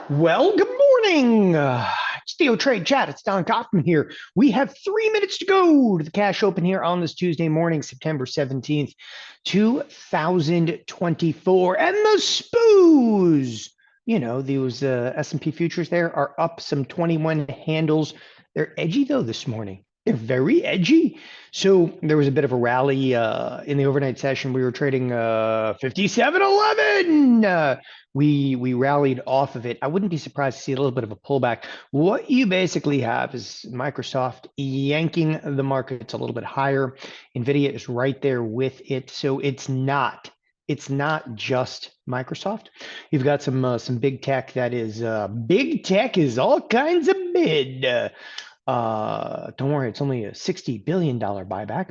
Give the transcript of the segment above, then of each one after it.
Well, good morning. It's TheoTRADE chat. It's Don Kaufman here. We have 3 minutes to go to the cash open here on this Tuesday morning, September 17th, 2024. And the SPOOs, those S&P futures there are up some 21 handles. They're edgy, though, this morning. They're very edgy. So there was a bit of a rally in the overnight session. We were trading 57.11. We rallied off of it. I wouldn't be surprised to see a little bit of a pullback. What you basically have is Microsoft yanking the markets a little bit higher. Nvidia is right there with it. So it's not just Microsoft. You've got some big tech that is big tech is all kinds of bid. Don't worry, it's only a $60 billion buyback.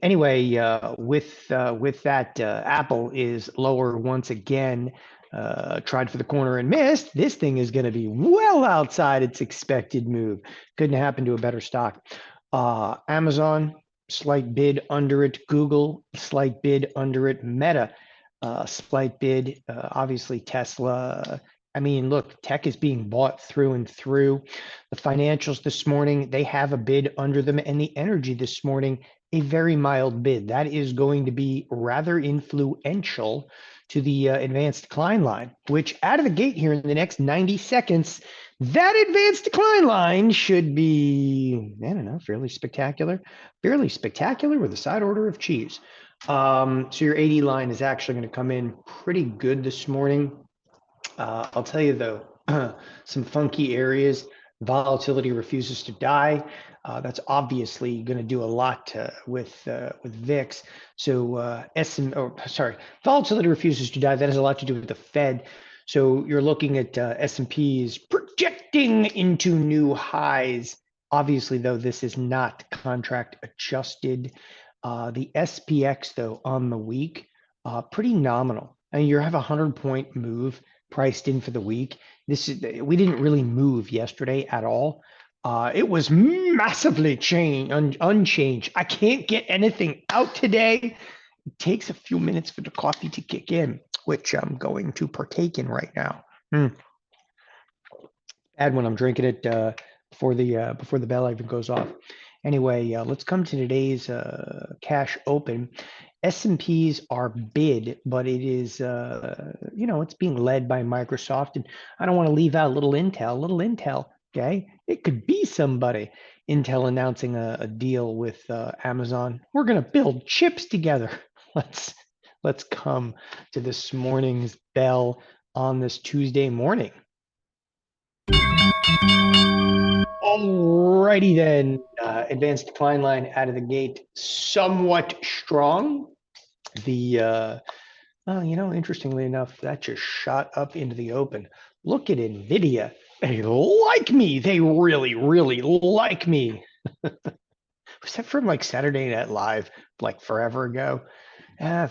Anyway, with that, Apple is lower once again. Tried for the corner and missed. This thing is going to be well outside its expected move. Couldn't happen to a better stock. Amazon, slight bid under it. Google, slight bid under it. Meta, slight bid. Obviously, Tesla. I mean, look, tech is being bought through and through. The financials this morning, they have a bid under them, and the energy this morning, a very mild bid. That is going to be rather influential to the advanced decline line, which out of the gate here in the next 90 seconds, that advanced decline line should be, I don't know, fairly spectacular with a side order of cheese. So your 80 line is actually going to come in pretty good this morning. I'll tell you though, some funky areas. Volatility refuses to die. That's obviously going to do a lot with VIX. So volatility refuses to die. That has a lot to do with the Fed. So you're looking at S&Ps projecting into new highs. Obviously, though, this is not contract adjusted. The SPX, though, on the week, pretty nominal. I mean, you have a 100-point move priced in for the week. We didn't really move yesterday at all. It was massively unchanged. I can't get anything out today. It takes a few minutes for the coffee to kick in, which I'm going to partake in right now. Bad when I'm drinking it before the bell even goes off. Anyway, let's come to today's cash open. S&Ps are bid, but it is, it's being led by Microsoft. And I don't want to leave out little Intel, okay? It could be somebody. Intel announcing a deal with Amazon. We're going to build chips together. Let's come to this morning's bell on this Tuesday morning. Alrighty then, advanced decline line out of the gate, somewhat strong. Interestingly enough, that just shot up into the open. Look at Nvidia. They like me. They really, really like me. Was that from like Saturday Night Live, like forever ago?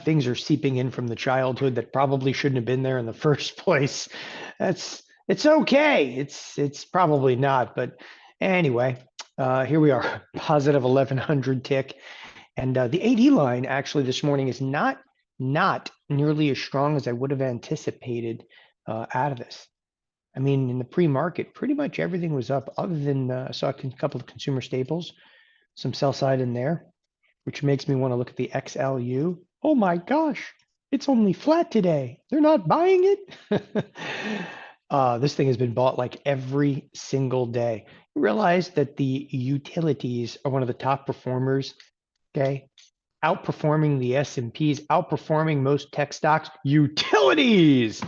Things are seeping in from the childhood that probably shouldn't have been there in the first place. It's okay. It's probably not, but anyway, here we are, positive 1100 tick. And the AD line actually this morning is not nearly as strong as I would have anticipated out of this. I mean, in the pre-market, pretty much everything was up other than I saw a couple of consumer staples, some sell side in there, which makes me want to look at the XLU. Oh my gosh, it's only flat today. They're not buying it. This thing has been bought like every single day. You realize that the utilities are one of the top performers, okay? Outperforming the S&Ps, outperforming most tech stocks, utilities.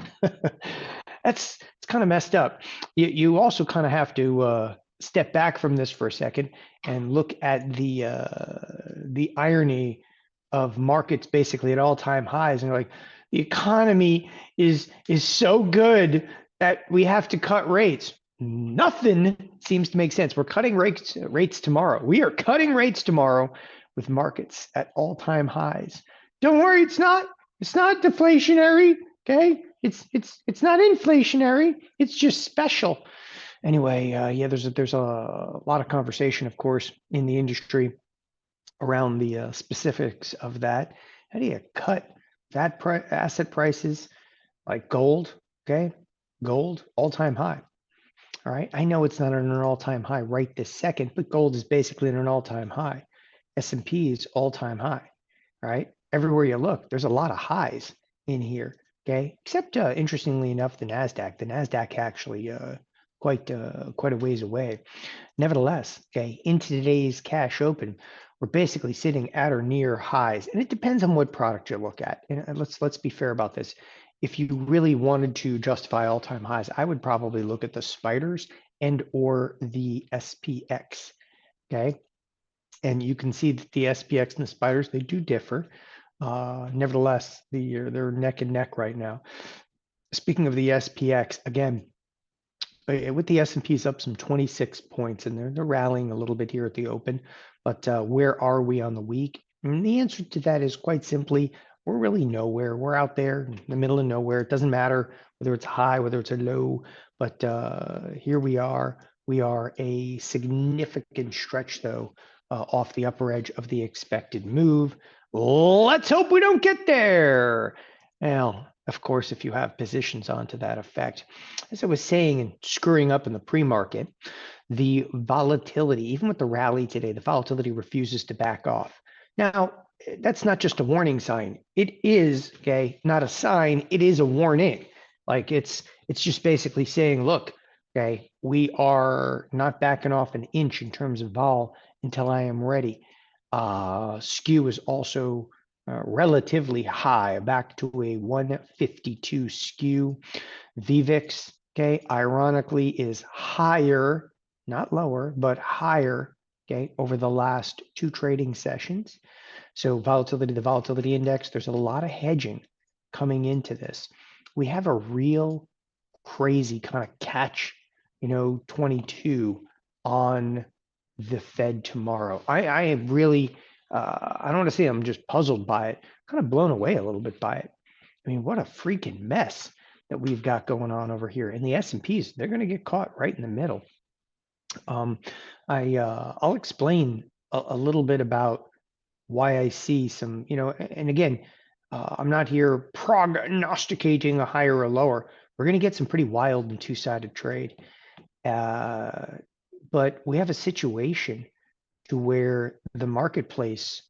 It's kind of messed up. You also kind of have to step back from this for a second and look at the irony of markets basically at all-time highs, and like the economy is so good that we have to cut rates. Nothing seems to make sense. We're cutting rates tomorrow. We are cutting rates tomorrow with markets at all-time highs. Don't worry, it's not deflationary, okay? It's not inflationary. It's just special. Anyway, there's a lot of conversation, of course, in the industry around the specifics of that. How do you cut that asset prices like gold? Okay, Gold, all-time high. All right. I know it's not at an all-time high right this second, but gold is basically at an all-time high. S&P is all-time high. All right. Everywhere you look, there's a lot of highs in here. Okay. Except interestingly enough, the Nasdaq. The Nasdaq actually quite a ways away. Nevertheless, okay, into today's cash open, we're basically sitting at or near highs, and it depends on what product you look at. And let's be fair about this. If you really wanted to justify all-time highs, I would probably look at the spiders and or the SPX. Okay, and you can see that the SPX and the spiders, they do differ. Nevertheless, they're neck and neck right now. Speaking of the SPX, again, with the S&Ps up some 26 points, and they're rallying a little bit here at the open. But where are we on the week? And the answer to that is quite simply, we're really nowhere. We're out there in the middle of nowhere. It doesn't matter whether it's high, whether it's a low, but here we are. We are a significant stretch, though, off the upper edge of the expected move. Let's hope we don't get there. Now, of course, if you have positions onto that effect, as I was saying and screwing up in the pre-market, the volatility, even with the rally today, the volatility refuses to back off. Now, that's not just a warning sign. It is, okay, not a sign, it is a warning. Like it's just basically saying, look, okay, we are not backing off an inch in terms of vol until I am ready. Skew is also relatively high, back to a 152 skew. VVIX, okay, ironically is higher, not lower, but higher, okay, over the last two trading sessions. So volatility, the volatility index, there's a lot of hedging coming into this. We have a real crazy kind of catch, 22 on the Fed tomorrow. I am really, I don't want to say I'm just puzzled by it, kind of blown away a little bit by it. I mean, what a freaking mess that we've got going on over here. And the S&Ps, they're going to get caught right in the middle. I'll explain a little bit about why I see some, and again, I'm not here prognosticating a higher or lower. We're going to get some pretty wild and two-sided trade. But we have a situation to where the marketplace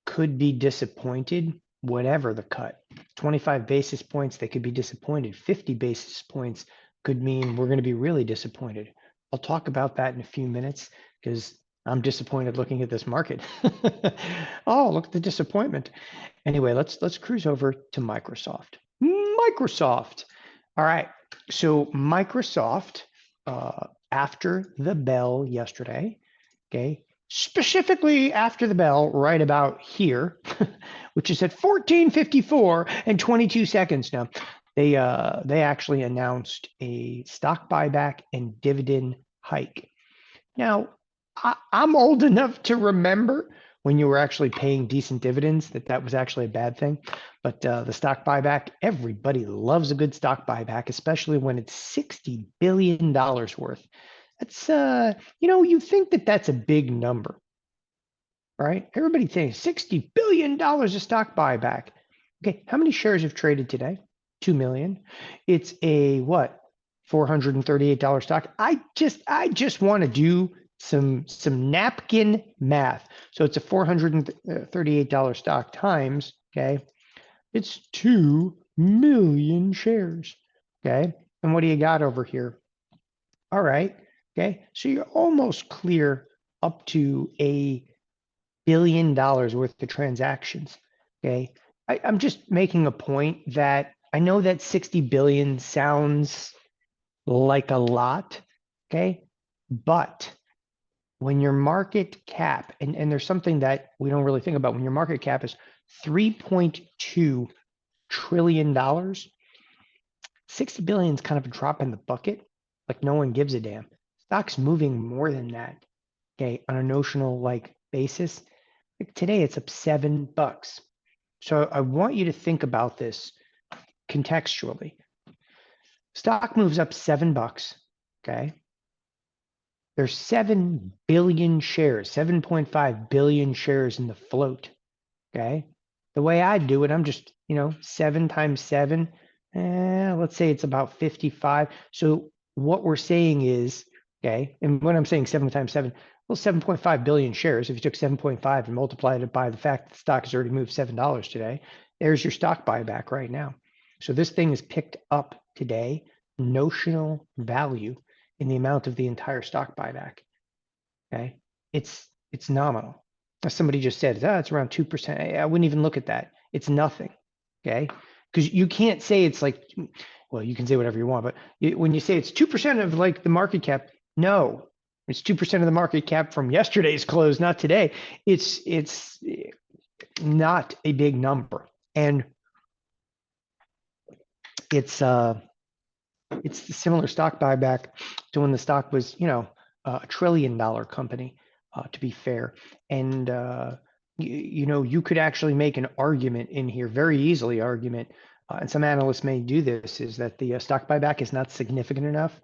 could be disappointed, whatever the cut. 25 basis points, they could be disappointed. 50 basis points could mean we're going to be really disappointed. I'll talk about that in a few minutes because I'm disappointed looking at this market. Oh, look at the disappointment. Anyway, let's cruise over to Microsoft. Microsoft. All right. So Microsoft, after the bell yesterday, okay, specifically after the bell right about here, which is at 14:54 and 22 seconds now, they actually announced a stock buyback and dividend hike. Now, I'm old enough to remember when you were actually paying decent dividends that was actually a bad thing. But the stock buyback, everybody loves a good stock buyback, especially when it's $60 billion worth. That's, you think that's a big number, right? Everybody thinks $60 billion of stock buyback. Okay, how many shares have traded today? 2 million. It's a what? $438 stock. I just want to do some napkin math. So it's a $438 stock times, okay? It's 2 million shares, okay? And what do you got over here? All right, okay? So you're almost clear up to $1 billion worth of transactions, okay? I'm just making a point that I know that 60 billion sounds like a lot, okay? But when your market cap, and there's something that we don't really think about, when your market cap is $3.2 trillion, 60 billion is kind of a drop in the bucket, like no one gives a damn. Stock's moving more than that, okay, on a notional like basis. Like today it's up $7. So I want you to think about this contextually. Stock moves up $7, okay? There's 7 billion shares, 7.5 billion shares in the float, okay? The way I do it, I'm just, 7 times 7, let's say it's about 55. So what we're saying is, okay, and when I'm saying 7 times 7, well, 7.5 billion shares. If you took 7.5 and multiplied it by the fact that the stock has already moved $7 today, there's your stock buyback right now. So this thing is picked up today, notional value in the amount of the entire stock buyback. Okay, it's nominal. As somebody just said, it's around 2%. I wouldn't even look at that. It's nothing. Okay, because you can't say it's like, well, you can say whatever you want, but when you say it's 2% of like the market cap, no, it's 2% of the market cap from yesterday's close, not today. It's not a big number, and it's a similar stock buyback to when the stock was, a $1 trillion company, to be fair. And you could actually make an argument in here, very easily and some analysts may do this, is that the stock buyback is not significant enough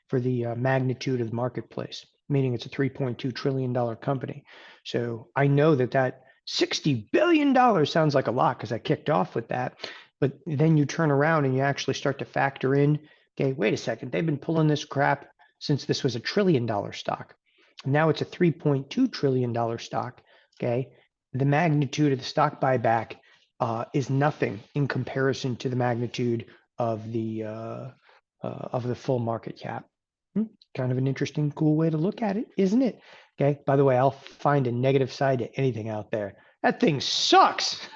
for the magnitude of the marketplace, meaning it's a $3.2 trillion company. So I know that $60 billion sounds like a lot because I kicked off with that. But then you turn around and you actually start to factor in, okay, wait a second, they've been pulling this crap since this was a $1 trillion stock. Now it's a $3.2 trillion stock, okay? The magnitude of the stock buyback is nothing in comparison to the magnitude of the full market cap. Kind of an interesting, cool way to look at it, isn't it? Okay, by the way, I'll find a negative side to anything out there. That thing sucks.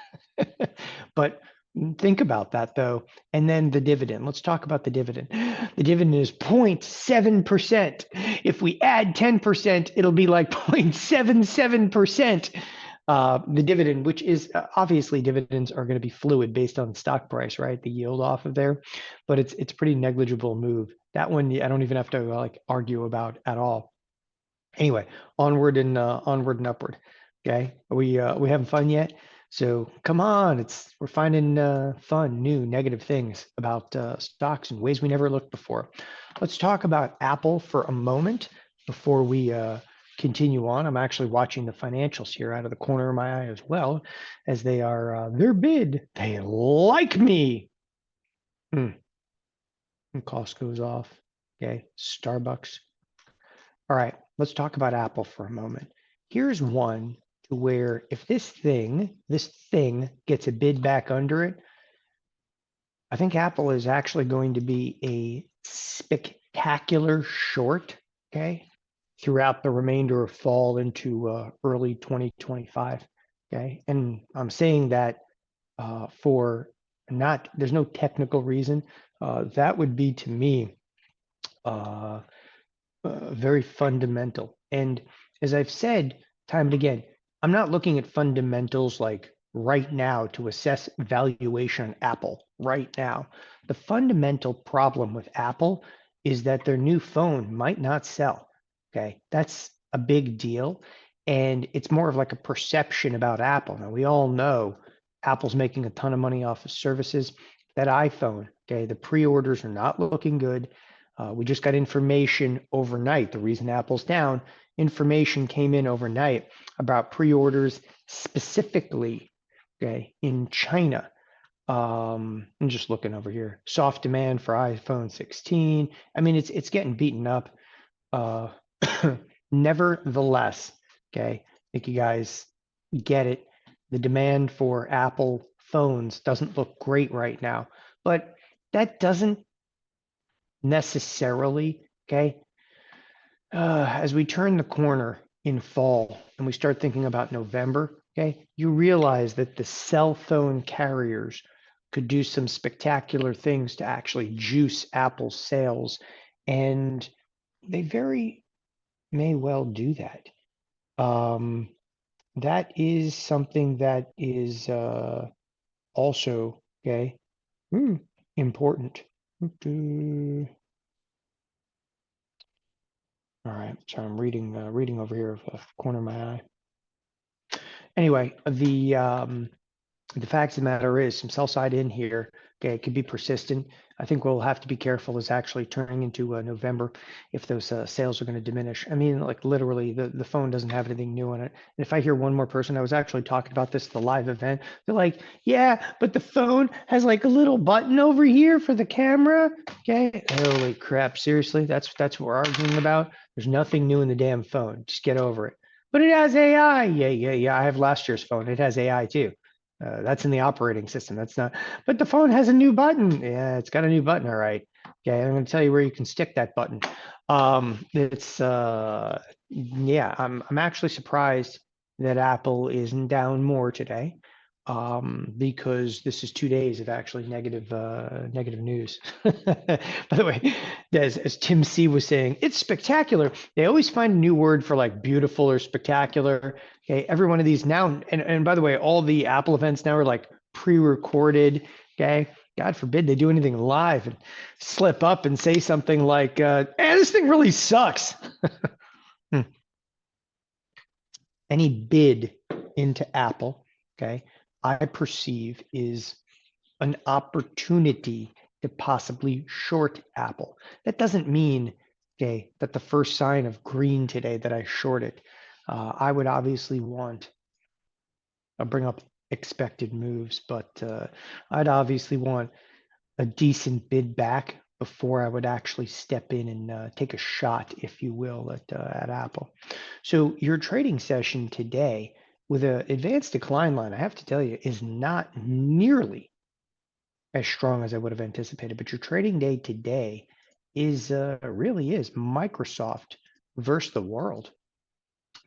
But think about that though. And then the dividend. Let's talk about the dividend. The dividend is 0.7%. If we add 10%, it'll be like 0.77%. The dividend, which is obviously dividends are going to be fluid based on stock price, right? The yield off of there, but it's pretty negligible move. That one I don't even have to like argue about at all. Anyway, onward and upward. Okay, are we having fun yet? So come on, we're finding fun, new, negative things about stocks in ways we never looked before. Let's talk about Apple for a moment before we continue on. I'm actually watching the financials here out of the corner of my eye as well, as they are their bid. They like me. And cost goes off. Okay, Starbucks. All right, let's talk about Apple for a moment. Here's one to where if this thing gets a bid back under it, I think Apple is actually going to be a spectacular short, okay, throughout the remainder of fall into early 2025, okay? And I'm saying that for there's no technical reason. That would be to me very fundamental. And as I've said time and again, I'm not looking at fundamentals like right now to assess valuation on Apple right now. The fundamental problem with Apple is that their new phone might not sell. Okay, that's a big deal. And it's more of like a perception about Apple. Now, we all know Apple's making a ton of money off of services. That iPhone, okay, the pre-orders are not looking good. We just got information overnight. The reason Apple's down, information came in overnight about pre-orders specifically, okay, in China. I'm just looking over here. Soft demand for iPhone 16. I mean, it's getting beaten up. Nevertheless, okay, I think you guys get it. The demand for Apple phones doesn't look great right now, but that doesn't necessarily, okay, as we turn the corner in fall and we start thinking about November, okay, you realize that the cell phone carriers could do some spectacular things to actually juice Apple's sales, and they very may well do that. That is something that is also, okay, important. All right, sorry, I'm reading over here of the corner of my eye. Anyway, The fact of the matter is some sell side in here. Okay, it could be persistent. I think we'll have to be careful is actually turning into November if those sales are going to diminish. I mean, like literally the phone doesn't have anything new on it. And if I hear one more person, I was actually talking about this at the live event. They're like, yeah, but the phone has like a little button over here for the camera. Okay, holy crap. Seriously, that's what we're arguing about. There's nothing new in the damn phone. Just get over it. But it has AI. Yeah. I have last year's phone. It has AI too. That's in the operating system. That's not, but the phone has a new button. Yeah, it's got a new button. All right. Okay, I'm going to tell you where you can stick that button. It's yeah, I'm actually surprised that Apple isn't down more today. Because this is 2 days of actually negative news. By the way, as Tim C was saying, it's spectacular. They always find a new word for like beautiful or spectacular. Okay, every one of these now, and by the way, all the Apple events now are like pre-recorded. Okay, God forbid they do anything live and slip up and say something like, this thing really sucks. Any bid into Apple, okay, I perceive is an opportunity to possibly short Apple. That doesn't mean, okay, that the first sign of green today that I shorted. I would obviously want, I'll bring up expected moves, but I'd obviously want a decent bid back before I would actually step in and take a shot, if you will, at Apple. So your trading session today with an advanced decline line, I have to tell you, is not nearly as strong as I would have anticipated. But your trading day today is really is Microsoft versus the world.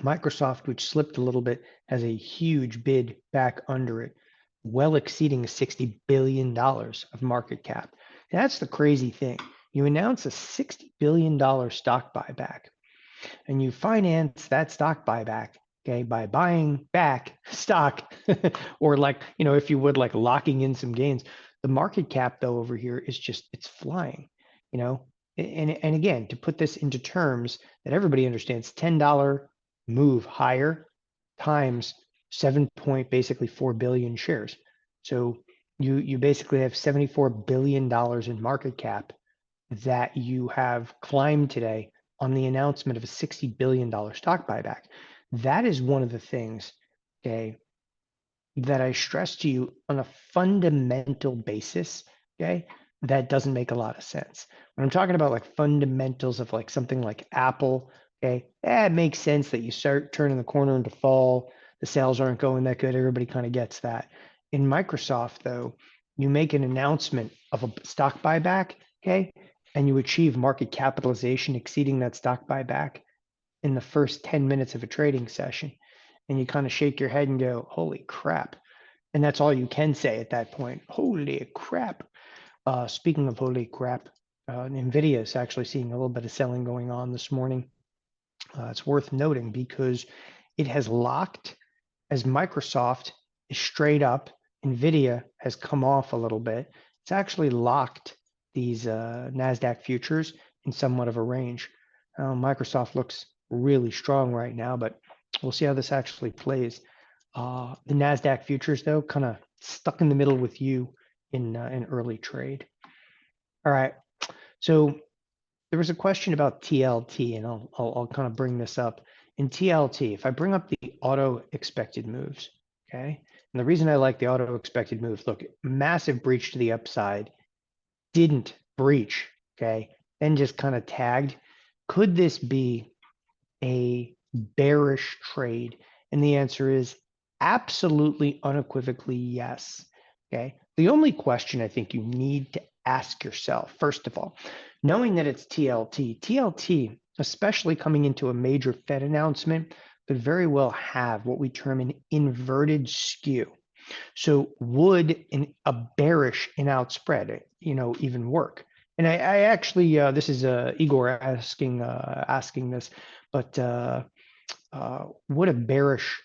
Microsoft, which slipped a little bit, has a huge bid back under it, well exceeding $60 billion of market cap. That's the crazy thing. You announce a $60 billion stock buyback, and you finance that stock buyback, okay, by buying back stock, or like, if you would, like locking in some gains. The market cap, though, over here is just, it's flying, and again, to put this into terms that everybody understands, $10 move higher times basically 4 billion shares. So you basically have $74 billion in market cap that you have climbed today on the announcement of a $60 billion stock buyback. That is one of the things, okay, that I stress to you on a fundamental basis, okay, that doesn't make a lot of sense. When I'm talking about like fundamentals of like something like Apple, okay, it makes sense that you start turning the corner into fall, the sales aren't going that good, everybody kind of gets that. In Microsoft, though, you make an announcement of a stock buyback, okay, and you achieve market capitalization exceeding that stock buyback in the first 10 minutes of a trading session, and you kind of shake your head and go, holy crap. And that's all you can say at that point. Holy crap. Speaking of holy crap, NVIDIA is actually seeing a little bit of selling going on this morning. It's worth noting because it has locked, as Microsoft is straight up, NVIDIA has come off a little bit. It's actually locked these Nasdaq futures in somewhat of a range. Microsoft looks really strong right now, but we'll see how this actually plays. The Nasdaq futures, though, kind of stuck in the middle with you in early trade. All right, so there was a question about TLT, and I'll kind of bring this up. In TLT, if I bring up the auto expected moves, okay, and the reason I like the auto expected moves, look, massive breach to the upside, didn't breach, okay, then just kind of tagged. Could this be a bearish trade? And the answer is absolutely unequivocally yes. Okay. The only question I think you need to ask yourself, first of all, knowing that it's TLT, especially coming into a major Fed announcement, could very well have what we term an inverted skew. So would a bearish in-out spread, even work? And I actually, this is Igor asking this, but would a bearish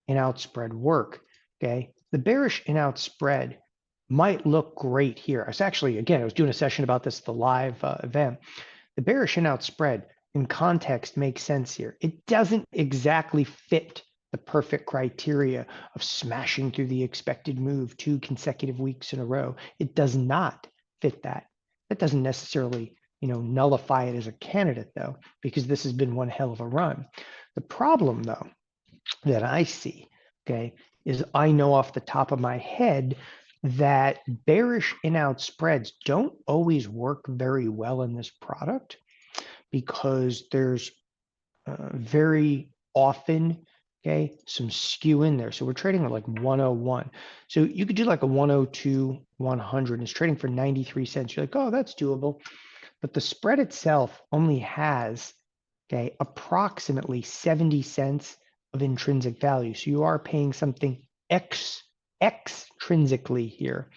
in-out spread work? Okay, the bearish in-out spread might look great here. I was doing a session about this at the live event. The bearish in-out spread in context makes sense here. It doesn't exactly fit the perfect criteria of smashing through the expected move 2 consecutive weeks in a row. It does not fit that. That doesn't necessarily, nullify it as a candidate though, because this has been one hell of a run. The problem though that I see, okay, is I know off the top of my head that bearish in-out spreads don't always work very well in this product because there's very often, okay, some skew in there. So we're trading at like 101. So you could do like a 102, 100, and it's trading for 93 cents. You're like, oh, that's doable. But the spread itself only has, okay, approximately 70 cents of intrinsic value. So you are paying something extrinsically here.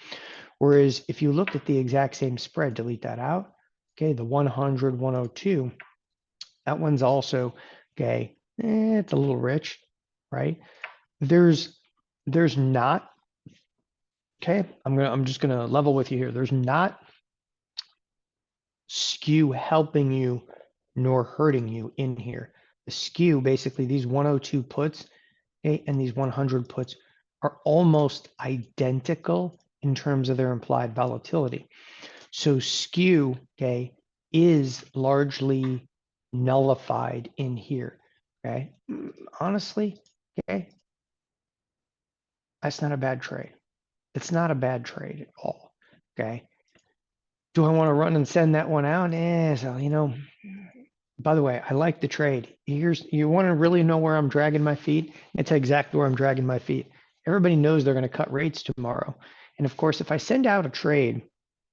Whereas if you looked at the exact same spread, delete that out, okay, the 100, 102, that one's also, okay, it's a little rich, right? There's not, okay, I'm just gonna level with you here. There's not skew helping you nor hurting you in here. The skew, basically these 102 puts, okay, and these 100 puts are almost identical in terms of their implied volatility. So skew, okay, is largely nullified in here, okay? Honestly, okay, that's not a bad trade. It's not a bad trade at all, okay? Do I want to run and send that one out? So, by the way, I like the trade. You want to really know where I'm dragging my feet? It's exactly where I'm dragging my feet. Everybody knows they're going to cut rates tomorrow. And of course, if I send out a trade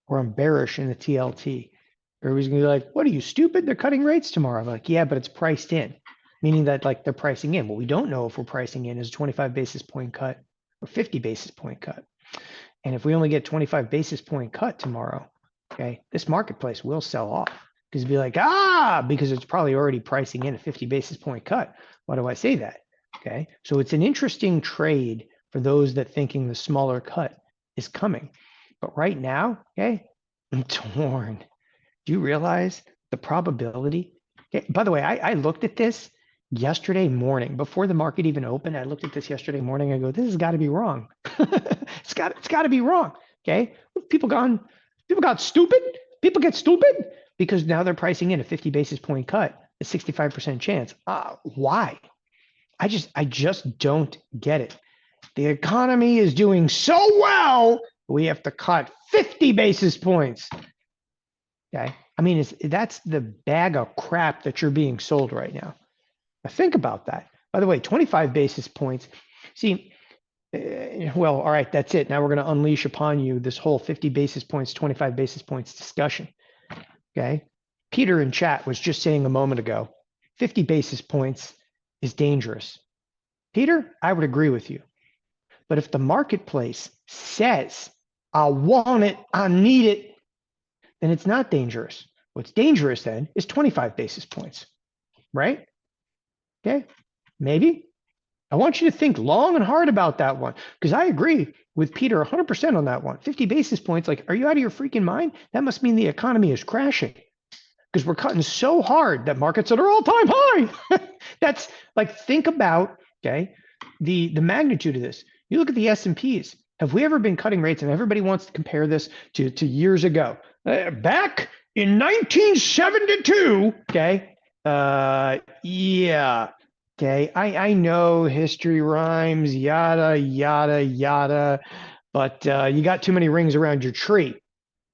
where I'm bearish in the TLT, everybody's going to be like, what are you, stupid? They're cutting rates tomorrow. I'm like, yeah, but it's priced in, meaning that like they're pricing in. What we don't know if we're pricing in is a 25 basis point cut or 50 basis point cut. And if we only get 25 basis point cut tomorrow, okay, this marketplace will sell off because it'd be like, because it's probably already pricing in a 50 basis point cut. Why do I say that? Okay, so it's an interesting trade for those that thinking the smaller cut is coming. But right now, okay, I'm torn. Do you realize the probability? Okay, by the way, I looked at this yesterday morning before the market even opened. I looked at this yesterday morning. I go, this has got to be wrong. it's got to be wrong. Okay, people got stupid. People get stupid because now they're pricing in a 50 basis point cut, a 65% chance. Why? I just don't get it. The economy is doing so well, we have to cut 50 basis points. Okay, I mean, that's the bag of crap that you're being sold right now. Now think about that. By the way, 25 basis points. See, well, all right, that's it. Now we're going to unleash upon you this whole 50 basis points, 25 basis points discussion. Okay, Peter in chat was just saying a moment ago, 50 basis points is dangerous. Peter, I would agree with you. But if the marketplace says, I want it, I need it, then it's not dangerous. What's dangerous then is 25 basis points, right? Okay, maybe. I want you to think long and hard about that one because I agree with Peter 100% on that one. 50 basis points, like, are you out of your freaking mind? That must mean the economy is crashing because we're cutting so hard that markets at an all-time high. That's like, think about, okay, the magnitude of this. You look at the S&Ps. Have we ever been cutting rates? And everybody wants to compare this to years ago. Back in 1972, okay, yeah. Okay, I know history rhymes, yada, yada, yada, but you got too many rings around your tree.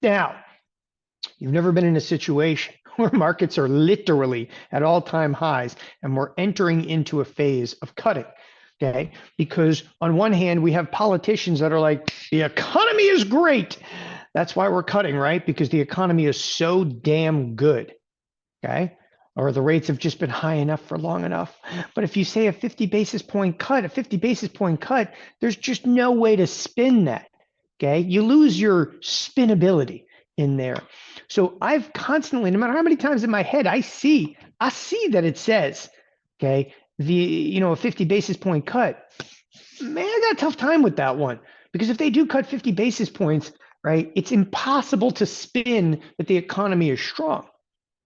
Now, you've never been in a situation where markets are literally at all-time highs and we're entering into a phase of cutting, okay? Because on one hand, we have politicians that are like, the economy is great. That's why we're cutting, right? Because the economy is so damn good, okay? Or the rates have just been high enough for long enough. But if you say a 50 basis point cut, there's just no way to spin that, okay? You lose your spinability in there. So I've constantly, no matter how many times in my head I see that it says, okay, a 50 basis point cut, man, I got a tough time with that one. Because if they do cut 50 basis points, right, it's impossible to spin that the economy is strong.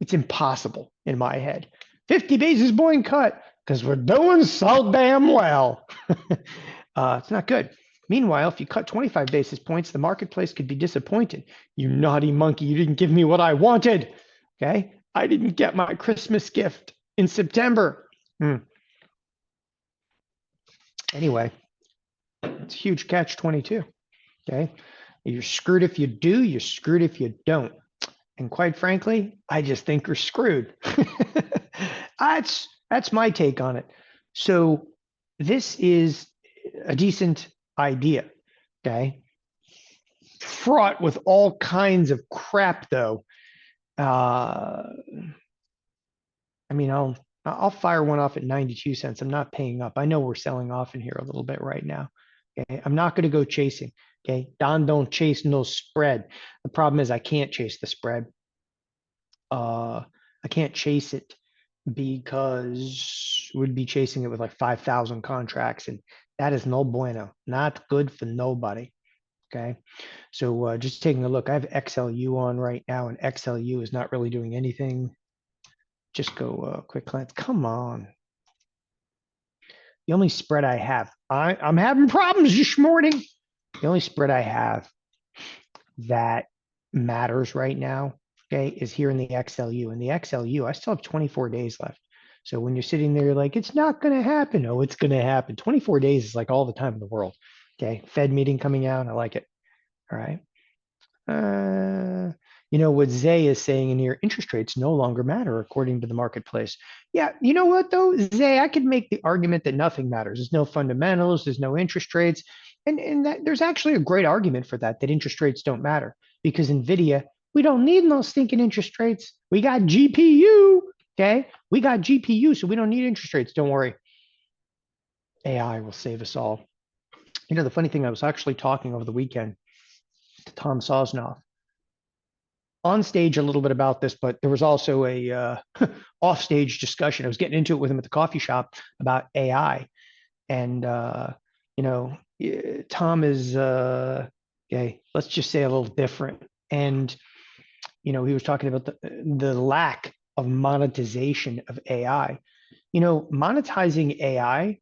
It's impossible in my head. 50 basis point cut. because we're doing so damn well. It's not good. Meanwhile, if you cut 25 basis points, the marketplace could be disappointed. You naughty monkey, you didn't give me what I wanted. Okay. I didn't get my Christmas gift in September. Anyway, it's a huge catch 22. Okay. You're screwed if you do, you're screwed if you don't. And quite frankly, I just think we're screwed. That's my take on it. So this is a decent idea. Okay. Fraught with all kinds of crap though. I mean, I'll fire one off at 92 cents. I'm not paying up. I know we're selling off in here a little bit right now. Okay. I'm not going to go chasing. Okay. Don don't chase no spread. The problem is I can't chase the spread. I can't chase it because we'd be chasing it with like 5,000 contracts, and that is no bueno, not good for nobody. Okay. So just taking a look, I have XLU on right now, and XLU is not really doing anything. Just go quick glance. Come on. The only spread I have, I'm having problems this morning. The only spread I have that matters right now, okay, is here in the XLU. And the XLU, I still have 24 days left. So when you're sitting there, you're like, it's not going to happen. Oh, it's going to happen. 24 days is like all the time in the world. Okay. Fed meeting coming out. I like it. All right. You know what Zay is saying in here, interest rates no longer matter according to the marketplace. Yeah, you know what though, Zay, I could make the argument that nothing matters. There's no fundamentals, there's no interest rates. And that there's actually a great argument for that interest rates don't matter because NVIDIA, we don't need no stinking interest rates. We got GPU, okay? We got GPU, so we don't need interest rates. Don't worry. AI will save us all. You know, the funny thing, I was actually talking over the weekend to Tom Sosnoff on stage a little bit about this, but there was also a off stage discussion. I was getting into it with him at the coffee shop about AI. And, you know, Tom is, okay, let's just say a little different. And, you know, he was talking about the lack of monetization of AI. You know, monetizing AI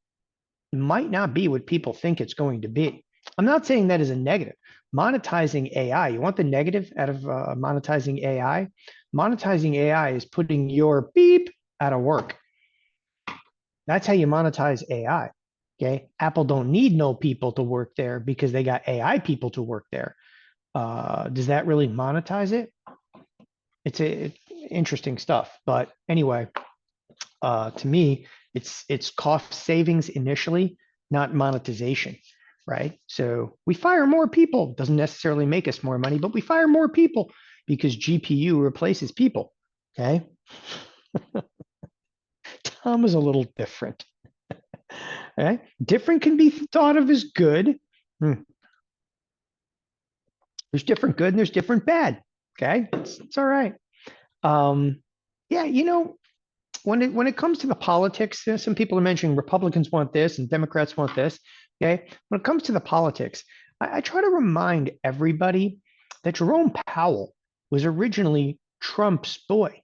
might not be what people think it's going to be. I'm not saying that is a negative. Monetizing AI, you want the negative out of monetizing AI? Monetizing AI is putting your beep out of work. That's how you monetize AI. Okay. Apple don't need no people to work there because they got AI people to work there. Does that really monetize it? It's interesting stuff. But anyway, to me, it's cost savings initially, not monetization, right? So we fire more people, doesn't necessarily make us more money, but we fire more people because GPU replaces people. Okay. Tom is a little different. Okay. Different can be thought of as good. There's different good and there's different bad. Okay. It's all right. Yeah, you know, when it comes to the politics, some people are mentioning Republicans want this and Democrats want this. Okay. When it comes to the politics, I try to remind everybody that Jerome Powell was originally Trump's boy.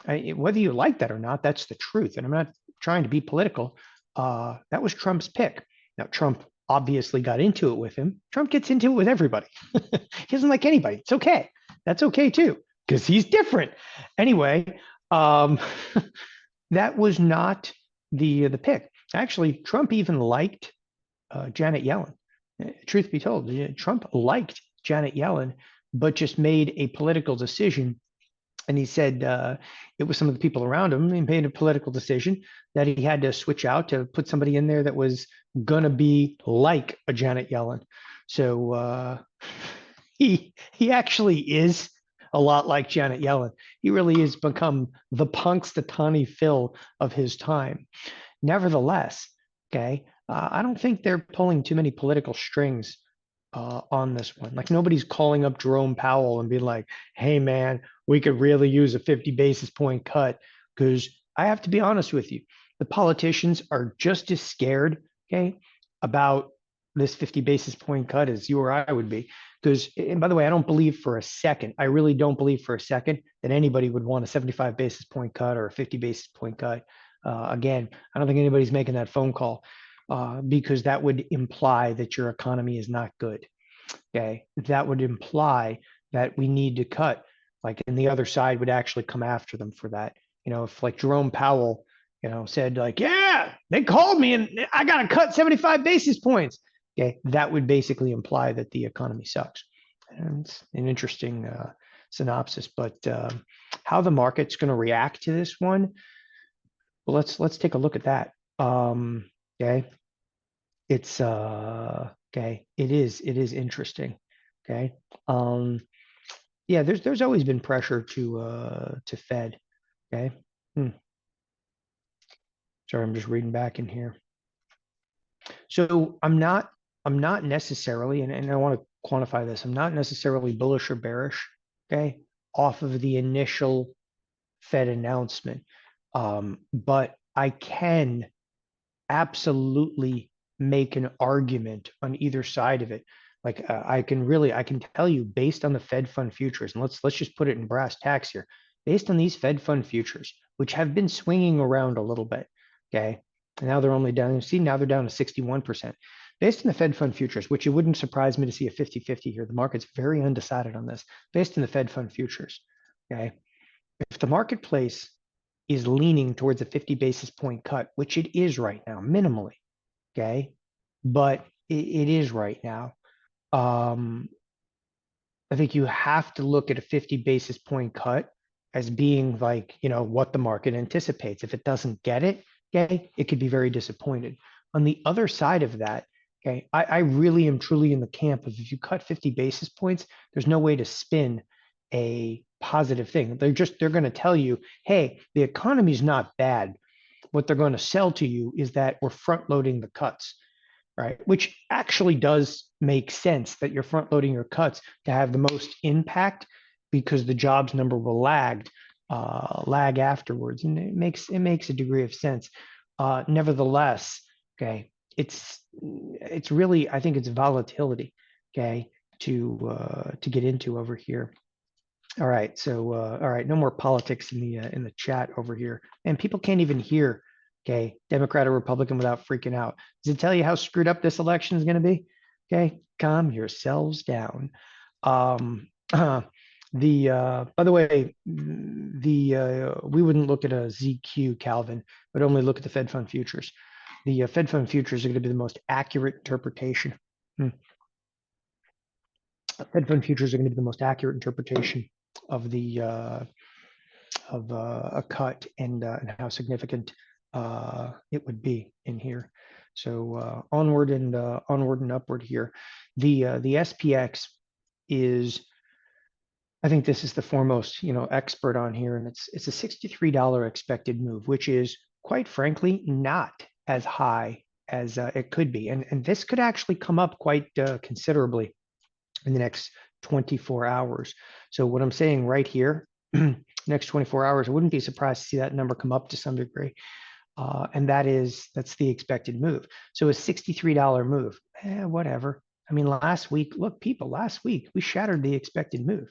Whether you like that or not, that's the truth. And I'm not trying to be political. That was Trump's pick. Now, Trump obviously got into it with him. Trump gets into it with everybody. He doesn't like anybody. It's okay. That's okay too, because he's different. Anyway, that was not the pick. Actually, Trump even liked Janet Yellen. Truth be told, Trump liked Janet Yellen, but just made a political decision. And he said it was some of the people around him. He made a political decision that he had to switch out to put somebody in there that was going to be like a Janet Yellen. So he actually is a lot like Janet Yellen. He really has become the Punxsutawney Phil of his time. Nevertheless, okay, I don't think they're pulling too many political strings on this one. Like nobody's calling up Jerome Powell and being like, hey, man, we could really use a 50 basis point cut. Because I have to be honest with you, the politicians are just as scared, okay, about this 50 basis point cut as you or I would be. Because, and by the way, I don't believe for a second, I really don't believe for a second that anybody would want a 75 basis point cut or a 50 basis point cut. Again, I don't think anybody's making that phone call because that would imply that your economy is not good. Okay, that would imply that we need to cut. Like, and the other side would actually come after them for that. If like Jerome Powell, said like, yeah, they called me and I got to cut 75 basis points. Okay, that would basically imply that the economy sucks. And it's an interesting synopsis, but how the market's going to react to this one, well, let's take a look at that. Okay, it's okay. It is interesting. Okay. Yeah, there's always been pressure to Fed. Okay. Sorry, I'm just reading back in here. So I'm not necessarily, and I want to quantify this, I'm not necessarily bullish or bearish, okay, off of the initial Fed announcement. But I can absolutely make an argument on either side of it. Like I can tell you based on the Fed fund futures, and let's just put it in brass tacks here. Based on these Fed fund futures, which have been swinging around a little bit, okay, and now they're only down. See, now they're down to 61%. Based on the Fed fund futures, which it wouldn't surprise me to see a 50-50 here. The market's very undecided on this. Based on the Fed fund futures, okay, if the marketplace is leaning towards a 50 basis point cut, which it is right now, minimally, okay, but it is right now. I think you have to look at a 50 basis point cut as being like, what the market anticipates. If it doesn't get it, okay, it could be very disappointed. On the other side of that, okay, I really am truly in the camp of if you cut 50 basis points, there's no way to spin a positive thing. They're going to tell you, hey, the economy's not bad. What they're going to sell to you is that we're front loading the cuts, right? Which actually does make sense that you're front loading your cuts to have the most impact because the jobs number will lag afterwards, and it makes a degree of sense. Nevertheless, okay, it's really, I think it's volatility, okay, to get into over here. All right, so all right, no more politics in the chat over here, and people can't even hear, okay, Democrat or Republican without freaking out. Does it tell you how screwed up this election is going to be? Okay, calm yourselves down. By the way, we wouldn't look at a ZQ, Calvin, but only look at the Fed fund futures. The Fed fund futures are going to be the most accurate interpretation. Fed fund futures are going to be the most accurate interpretation of the of a cut and how significant it would be in here. So onward and upward here. The SPX is, I think this is the foremost expert on here, and it's a $63 expected move, which is quite frankly not as high as it could be, and this could actually come up quite considerably in the next 24 hours. So what I'm saying right here, next 24 hours, I wouldn't be surprised to see that number come up to some degree. And that's the expected move. So a $63 move, whatever. I mean, last week, last week we shattered the expected move.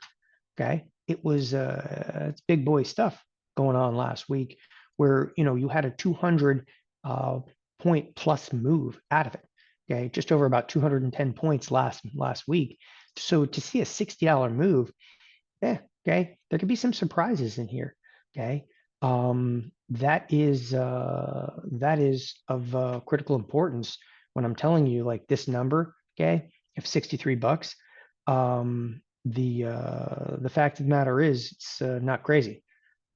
Okay. It was, it's big boy stuff going on last week where, you had a 200 point plus move out of it. Okay. Just over about 210 points last week. So to see a $60 move, okay, there could be some surprises in here. Okay, that is of critical importance when I'm telling you like this number. Okay, if $63, the fact of the matter is it's not crazy.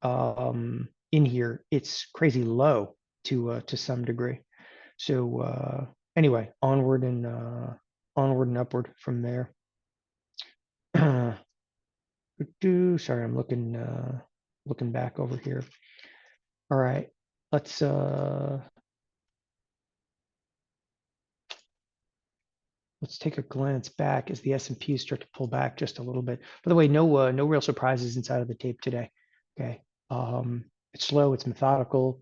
In here, it's crazy low to some degree. So anyway, onward and upward from there. Sorry, I'm looking back over here. All right, let's take a glance back as the S&P start to pull back just a little bit. By the way, no real surprises inside of the tape today. Okay, it's slow, it's methodical.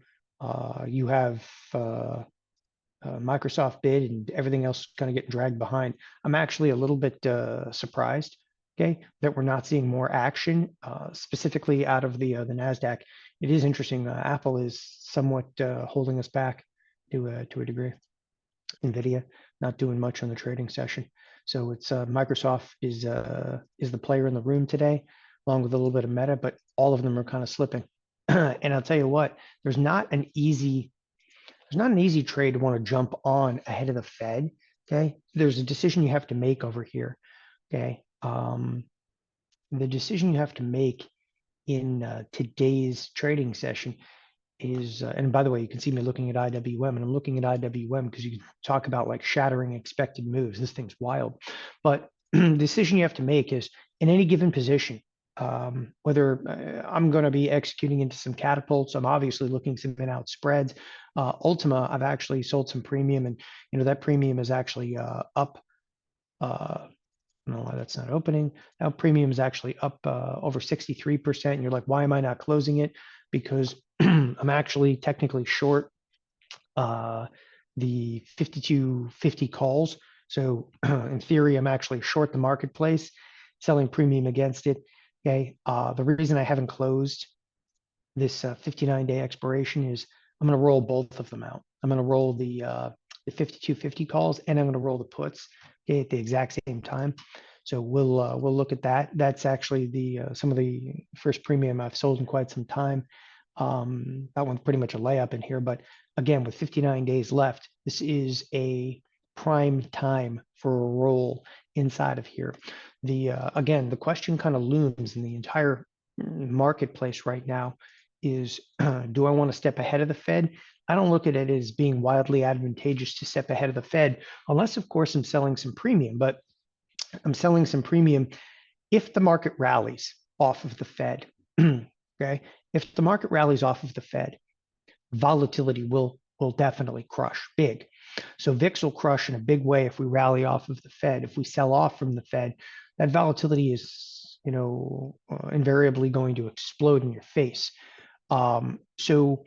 You have Microsoft bid and everything else kind of getting dragged behind. I'm actually a little bit surprised okay, that we're not seeing more action, specifically out of the Nasdaq. It is interesting. Apple is somewhat holding us back to a degree. Nvidia not doing much on the trading session. So it's Microsoft is the player in the room today, along with a little bit of Meta, but all of them are kind of slipping. And I'll tell you what, there's not an easy trade to want to jump on ahead of the Fed. Okay, there's a decision you have to make over here. Okay, the decision you have to make in today's trading session is, and by the way, you can see me looking at IWM, and I'm looking at IWM because you can talk about like shattering expected moves. This thing's wild. But the decision you have to make is in any given position, whether I'm going to be executing into some catapults. I'm obviously looking some in out spreads. Ultima, I've actually sold some premium, and that premium is actually up. No, that's not opening. Now premium is actually up over 63%. And you're like, why am I not closing it? Because I'm actually technically short the 5250 calls. So in theory, I'm actually short the marketplace, selling premium against it. Okay. The reason I haven't closed this 59-day expiration is I'm going to roll both of them out. I'm going to roll the 5250 calls, and I'm going to roll the puts, okay, at the exact same time. So we'll look at that. That's actually the some of the first premium I've sold in quite some time. That one's pretty much a layup in here, but again, with 59 days left, this is a prime time for a roll inside of here. The again, the question kind of looms in the entire marketplace right now is, do I want to step ahead of the Fed? I don't look at it as being wildly advantageous to step ahead of the Fed, unless, of course, I'm selling some premium. But I'm selling some premium if the market rallies off of the Fed. Okay, if the market rallies off of the Fed, volatility will definitely crush big. So VIX will crush in a big way if we rally off of the Fed. If we sell off from the Fed, that volatility is, invariably going to explode in your face. So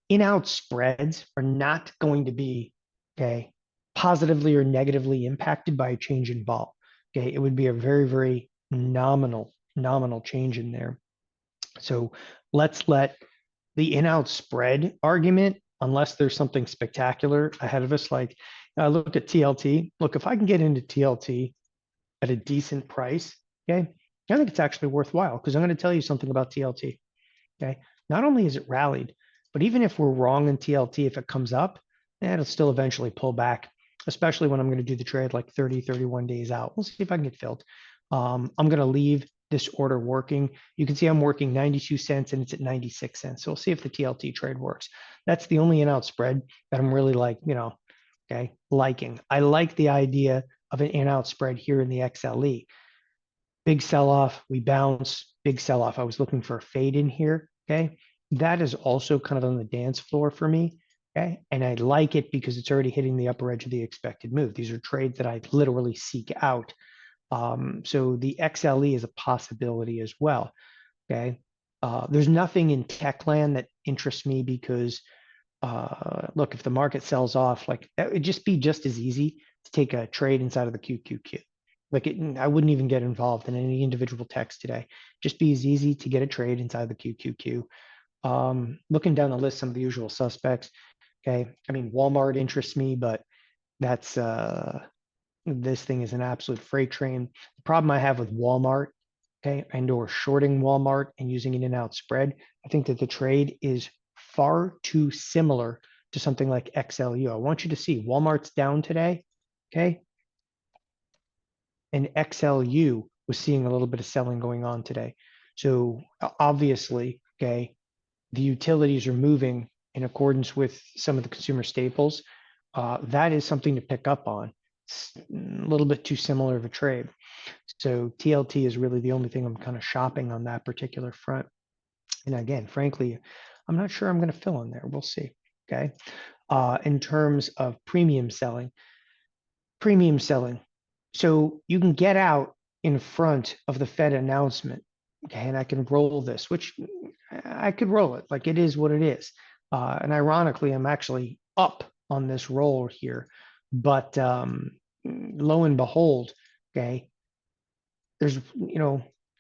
in-out spreads are not going to be, okay, positively or negatively impacted by a change in vol. Okay, it would be a very, very nominal change in there. So let's let the in-out spread argument, unless there's something spectacular ahead of us, like I look at TLT. Look, if I can get into TLT at a decent price, okay, I think it's actually worthwhile, because I'm going to tell you something about TLT. Okay, not only is it rallied, but even if we're wrong in TLT, if it comes up, it'll still eventually pull back, especially when I'm going to do the trade like 30, 31 days out. We'll see if I can get filled. I'm going to leave this order working. You can see I'm working 92 cents and it's at 96 cents. So we'll see if the TLT trade works. That's the only in-out spread that I'm really like, okay, liking. I like the idea of an in-out spread here in the XLE. Big sell-off, we bounce, big sell-off. I was looking for a fade in here, okay? That is also kind of on the dance floor for me, okay? And I like it because it's already hitting the upper edge of the expected move. These are trades that I literally seek out. So the XLE is a possibility as well, okay? There's nothing in tech land that interests me because, look, if the market sells off, like that would just be just as easy to take a trade inside of the QQQ. Like I wouldn't even get involved in any individual text today. Just be as easy to get a trade inside the QQQ. Looking down the list, some of the usual suspects. Okay, I mean Walmart interests me, but that's this thing is an absolute freight train. The problem I have with Walmart, okay, and/or shorting Walmart and using an in-out spread, I think that the trade is far too similar to something like XLU. I want you to see Walmart's down today, okay, and XLU was seeing a little bit of selling going on today. So obviously, okay, the utilities are moving in accordance with some of the consumer staples. That is something to pick up on. It's a little bit too similar of a trade. So TLT is really the only thing I'm kind of shopping on that particular front. And again, frankly, I'm not sure I'm going to fill in there. We'll see. Okay. In terms of premium selling. So you can get out in front of the Fed announcement. Okay, and I can roll this, which I could roll it. Like it is what it is. And ironically, I'm actually up on this roll here. But lo and behold, okay, there's,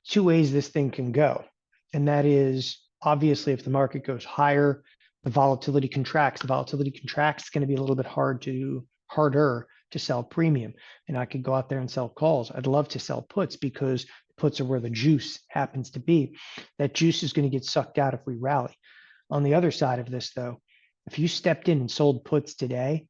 two ways this thing can go. And that is obviously if the market goes higher, the volatility contracts. The volatility contracts, it's going to be a little bit harder to sell premium. And I could go out there and sell calls. I'd love to sell puts because puts are where the juice happens to be. That juice is going to get sucked out if we rally. On the other side of this, though, if you stepped in and sold puts today,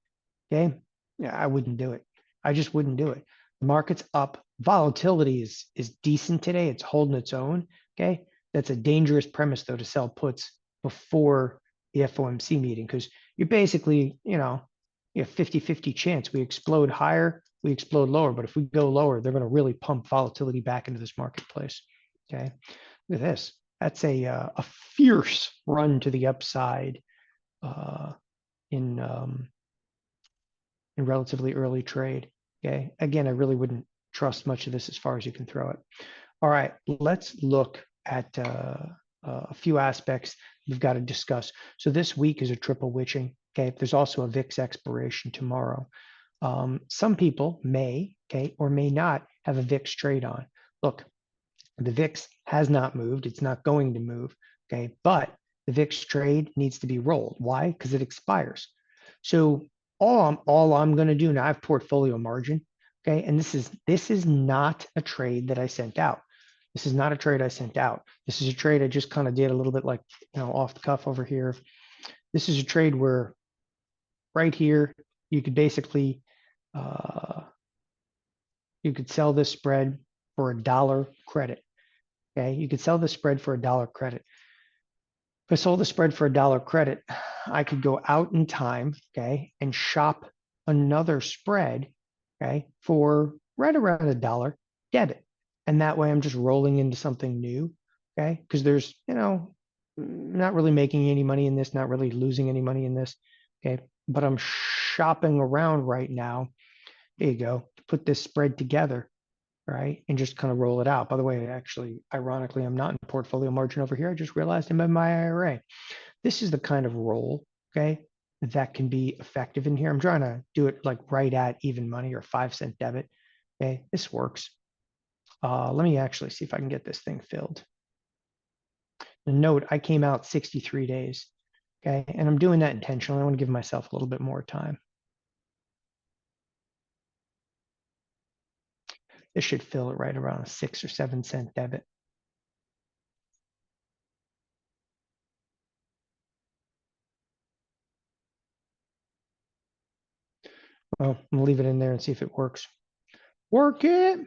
okay, yeah, I wouldn't do it. I just wouldn't do it. The market's up. Volatility is decent today. It's holding its own. Okay. That's a dangerous premise, though, to sell puts before the FOMC meeting because you're basically, you have 50-50 chance. We explode higher, we explode lower. But if we go lower, they're going to really pump volatility back into this marketplace. Okay. Look at this. That's a fierce run to the upside in relatively early trade. Okay. Again, I really wouldn't trust much of this as far as you can throw it. All right. Let's look at a few aspects we've got to discuss. So this week is a triple witching. Okay. There's also a VIX expiration tomorrow. Some people may, okay, or may not have a VIX trade on. Look, the VIX has not moved. It's not going to move. Okay. But the VIX trade needs to be rolled. Why? Because it expires. So all I'm going to do now, I have portfolio margin. Okay. And this is not a trade that I sent out. This is not a trade I sent out. This is a trade I just kind of did a little bit like, off the cuff over here. This is a trade where right here, you could basically, you could sell this spread for $1 credit. Okay. You could sell this spread for $1 credit. If I sold the spread for $1 credit, I could go out in time, okay, and shop another spread, okay, for right around $1 debit. And that way I'm just rolling into something new, okay, because there's, not really making any money in this, not really losing any money in this, okay, but I'm shopping around right now. There you go, to put this spread together, right? And just kind of roll it out. By the way, actually, ironically, I'm not in portfolio margin over here. I just realized I'm in my IRA. This is the kind of roll, okay, that can be effective in here. I'm trying to do it like right at even money or 5-cent debit. Okay, this works. Let me actually see if I can get this thing filled. The note, I came out 63 days. Okay, and I'm doing that intentionally. I want to give myself a little bit more time. This should fill it right around a 6 or 7 cent debit. Well, I'm gonna leave it in there and see if it works. Work it.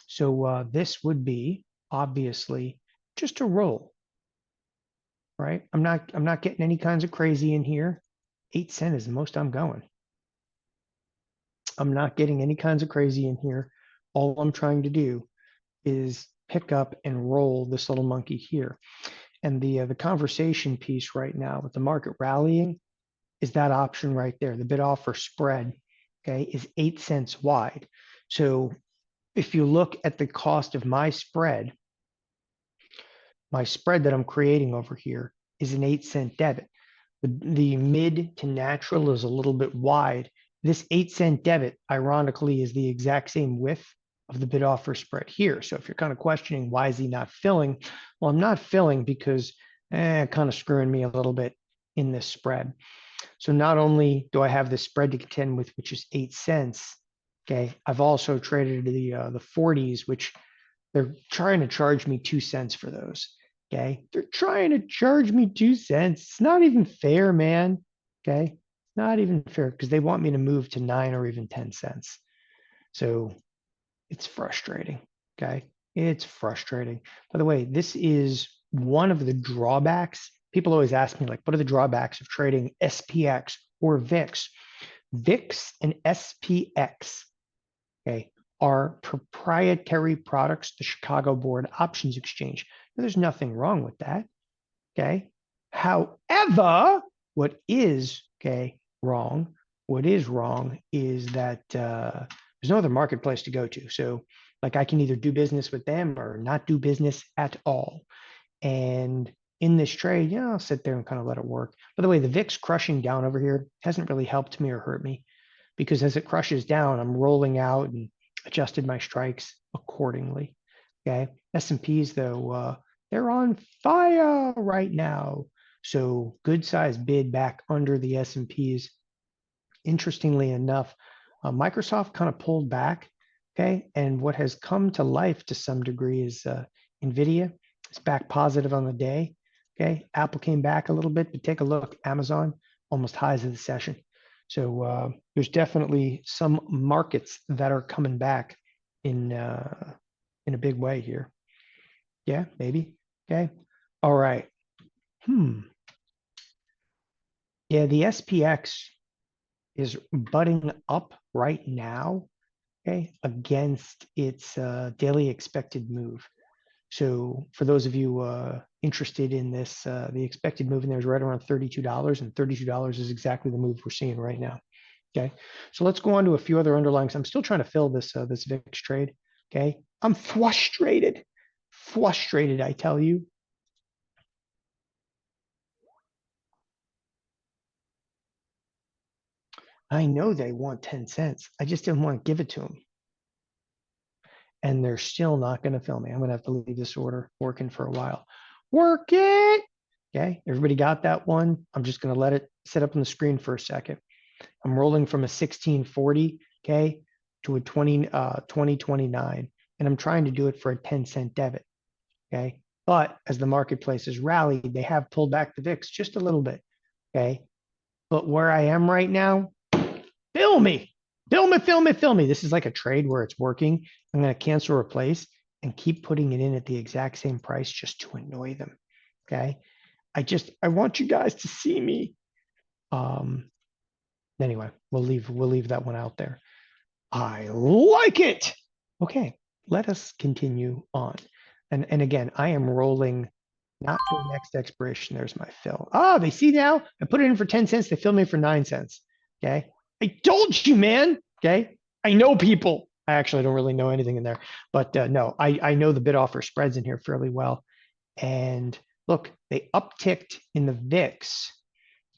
So this would be obviously just a roll, right? I'm not getting any kinds of crazy in here. 8 cent is the most I'm going. I'm not getting any kinds of crazy in here. All I'm trying to do is pick up and roll this little monkey here. And the conversation piece right now with the market rallying is that option right there. The bid offer spread, okay, is 8 cents wide. So if you look at the cost of my spread that I'm creating over here is an 8 cent debit. The mid to natural is a little bit wide. This 8 cent debit, ironically, is the exact same width of the bid offer spread here. So if you're kind of questioning why is he not filling, well, I'm not filling because kind of screwing me a little bit in this spread. So not only do I have this spread to contend with, which is 8 cents, okay, I've also traded the 40s, which they're trying to charge me 2 cents for those. Okay. They're trying to charge me 2 cents. It's not even fair, man. Okay. Not even fair because they want me to move to 9 or even 10 cents. So it's frustrating. Okay. It's frustrating. By the way, this is one of the drawbacks. People always ask me, like, what are the drawbacks of trading SPX or VIX? VIX and SPX, okay, are proprietary products, the Chicago Board Options Exchange. Now, there's nothing wrong with that, okay? However, what is, wrong, what is wrong is that there's no other marketplace to go to. So like I can either do business with them or not do business at all. And in this trade, I'll sit there and kind of let it work. By the way, the VIX crushing down over here hasn't really helped me or hurt me because as it crushes down, I'm rolling out and adjusted my strikes accordingly. Okay. S&Ps though, they're on fire right now. So good size bid back under the S&Ps. Interestingly enough, Microsoft kind of pulled back. Okay. And what has come to life to some degree is NVIDIA. It's back positive on the day. Okay. Apple came back a little bit, but take a look. Amazon almost highs of the session. So there's definitely some markets that are coming back in a big way here. Yeah, maybe. Okay. All right. Yeah, the SPX is butting up right now, okay, against its daily expected move. So for those of you interested in this, the expected move in there is right around $32, and $32 is exactly the move we're seeing right now. Okay, so let's go on to a few other underlyings. I'm still trying to fill this this VIX trade. Okay, I'm frustrated, I tell you. I know they want 10 cents. I just didn't want to give it to them. And they're still not going to fill me. I'm going to have to leave this order working for a while. Work it. Okay. Everybody got that one? I'm just going to let it sit up on the screen for a second. I'm rolling from a 1640, okay, to a 2029. And I'm trying to do it for a 10-cent debit. Okay. But as the marketplace has rallied, they have pulled back the VIX just a little bit. Okay. But where I am right now, fill me, fill me. This is like a trade where it's working. I'm going to cancel replace and keep putting it in at the exact same price just to annoy them. Okay. I want you guys to see me. Anyway, we'll leave that one out there. I like it. Okay. Let us continue on. And again, I am rolling not for the next expiration. There's my fill. Oh, they see now. I put it in for 10 cents. They fill me for 9 cents. Okay. I told you, man. Okay. I know people. I actually don't really know anything in there, but no, I know the bid offer spreads in here fairly well. And look, they upticked in the VIX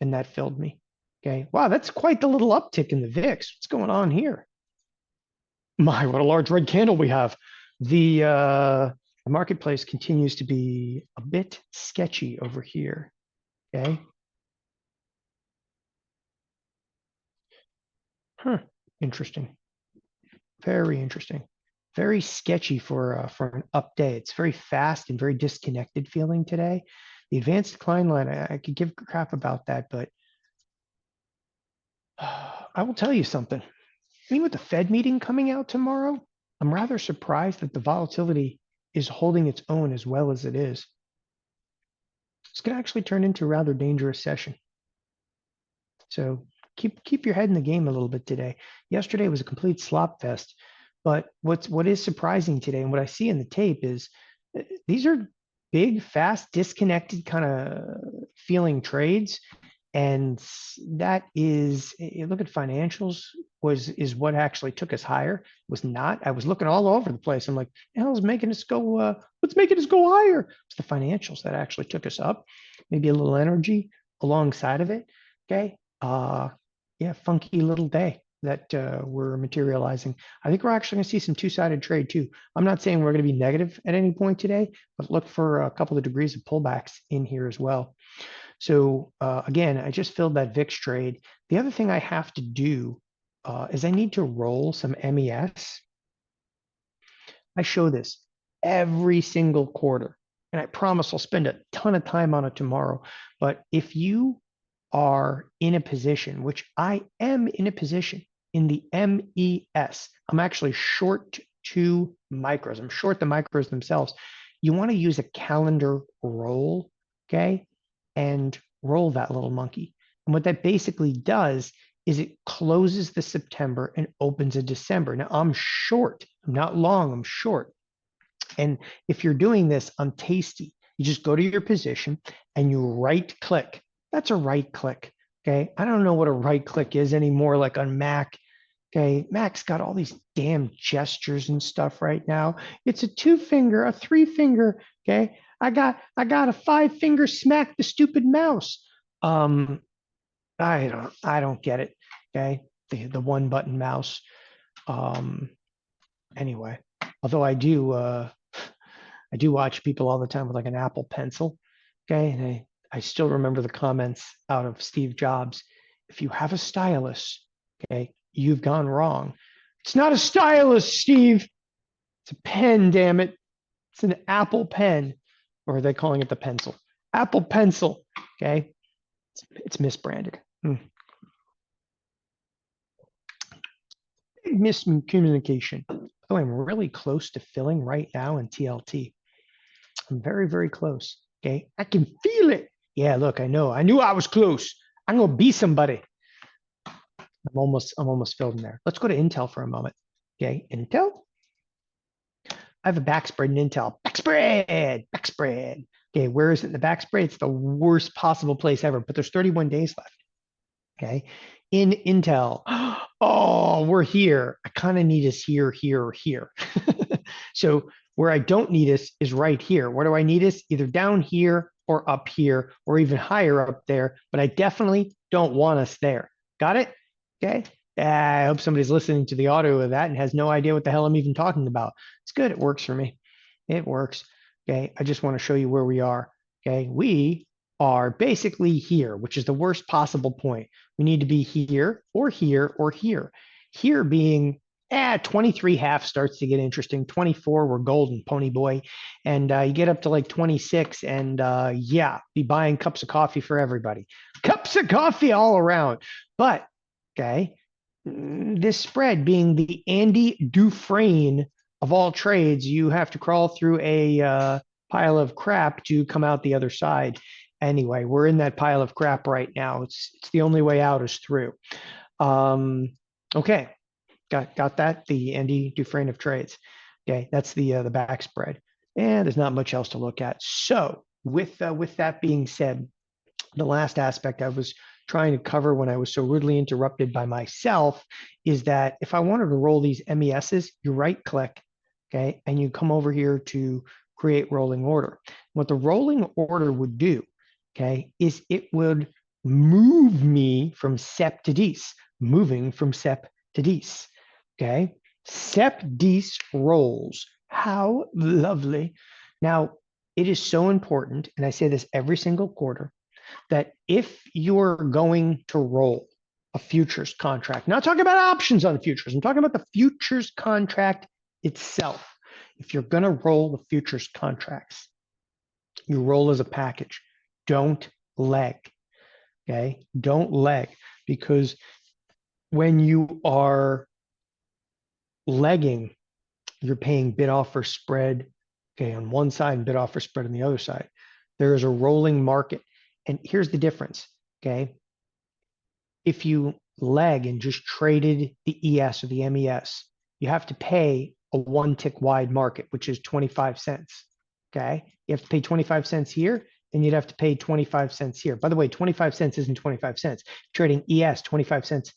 and that filled me. Okay. Wow. That's quite the little uptick in the VIX. What's going on here? My, what a large red candle we have. The marketplace continues to be a bit sketchy over here. Okay. Huh. Interesting. Very interesting. Very sketchy for an up day. It's very fast and very disconnected feeling today. The advanced decline line, I could give crap about that, but I will tell you something. I mean, with the Fed meeting coming out tomorrow, I'm rather surprised that the volatility is holding its own as well as it is. It's going to actually turn into a rather dangerous session. So keep your head in the game a little bit today. Yesterday was a complete slop fest, but what is surprising today and what I see in the tape is these are big, fast, disconnected kind of feeling trades. And that is, look at financials is what actually took us higher. Was not. I was looking all over the place. I'm like, the hell is making us go? What's making us go higher? It's the financials that actually took us up. Maybe a little energy alongside of it. Okay. Yeah, funky little day that we're materializing. I think we're actually going to see some two-sided trade too. I'm not saying we're going to be negative at any point today, but look for a couple of degrees of pullbacks in here as well. So again, I just filled that VIX trade. The other thing I have to do is I need to roll some MES. I show this every single quarter, and I promise I'll spend a ton of time on it tomorrow. But if you are in a position, which I am in a position in the MES, I'm actually short 2 micros. I'm short the micros themselves. You want to use a calendar roll, okay? And roll that little monkey. And what that basically does is it closes the September and opens a December. Now I'm short, I'm not long, I'm short. And if you're doing this on Tasty, you just go to your position and you right click. That's a right click. Okay. I don't know what a right click is anymore, like on Mac. Okay. Mac's got all these damn gestures and stuff right now. It's a 2-finger, a 3-finger. Okay. I got a 5-finger smack the stupid mouse. I don't get it. Okay. The 1-button mouse. Anyway, although I do I do watch people all the time with like an Apple Pencil. Okay. And I still remember the comments out of Steve Jobs. If you have a stylus, okay, you've gone wrong. It's not a stylus, Steve. It's a pen, damn it. It's an Apple pen. Or are they calling it the pencil? Apple Pencil. Okay. It's misbranded. Miscommunication. Oh, I'm really close to filling right now in TLT. I'm very, very close. Okay. I can feel it. Yeah, look, I know. I knew I was close. I'm gonna be somebody. I'm almost filled in there. Let's go to Intel for a moment. Okay, Intel. I have a back spread in Intel. Back spread, back spread. Okay, where is it in the back spread? It's the worst possible place ever, but there's 31 days left. Okay, in Intel. Oh, we're here. I kind of need us here, here, or here. So where I don't need us is right here. Where do I need us? Either down here or up here or even higher up there, but I definitely don't want us there. Got it? Okay. I hope somebody's listening to the audio of that and has no idea what the hell I'm even talking about. It's good. It works for me. It works. Okay. I just want to show you where we are. Okay. We are basically here, which is the worst possible point. We need to be here or here or here. Here being 23 half starts to get interesting. 24, we're golden, pony boy. And you get up to like 26 and yeah, be buying cups of coffee for everybody. Cups of coffee all around. But, okay, this spread being the Andy Dufresne of all trades, you have to crawl through a pile of crap to come out the other side. Anyway, we're in that pile of crap right now. It's the only way out is through. Okay, got that. The Andy Dufresne of trades. Okay, that's the back spread, and there's not much else to look at. So with that being said, the last aspect I was trying to cover when I was so rudely interrupted by myself is that if I wanted to roll these MESs, you right click, okay, and you come over here to create rolling order. What the rolling order would do, okay, is it would move me from SEP to DEIS, moving from SEP to DEIS, okay? SEP DEIS rolls. How lovely. Now, it is so important, and I say this every single quarter, that if you're going to roll a futures contract, not talking about options on futures, I'm talking about the futures contract itself. If you're going to roll the futures contracts, you roll as a package. Don't leg. Okay. Don't leg, because when you are legging, you're paying bid offer spread, okay, on one side and bid offer spread on the other side. There is a rolling market. And here's the difference. Okay. If you leg and just traded the ES or the MES, you have to pay a one tick wide market, which is 25 cents. Okay. You have to pay 25 cents here, and you'd have to pay 25 cents here. By the way, 25 cents isn't 25 cents. Trading ES, 25 cents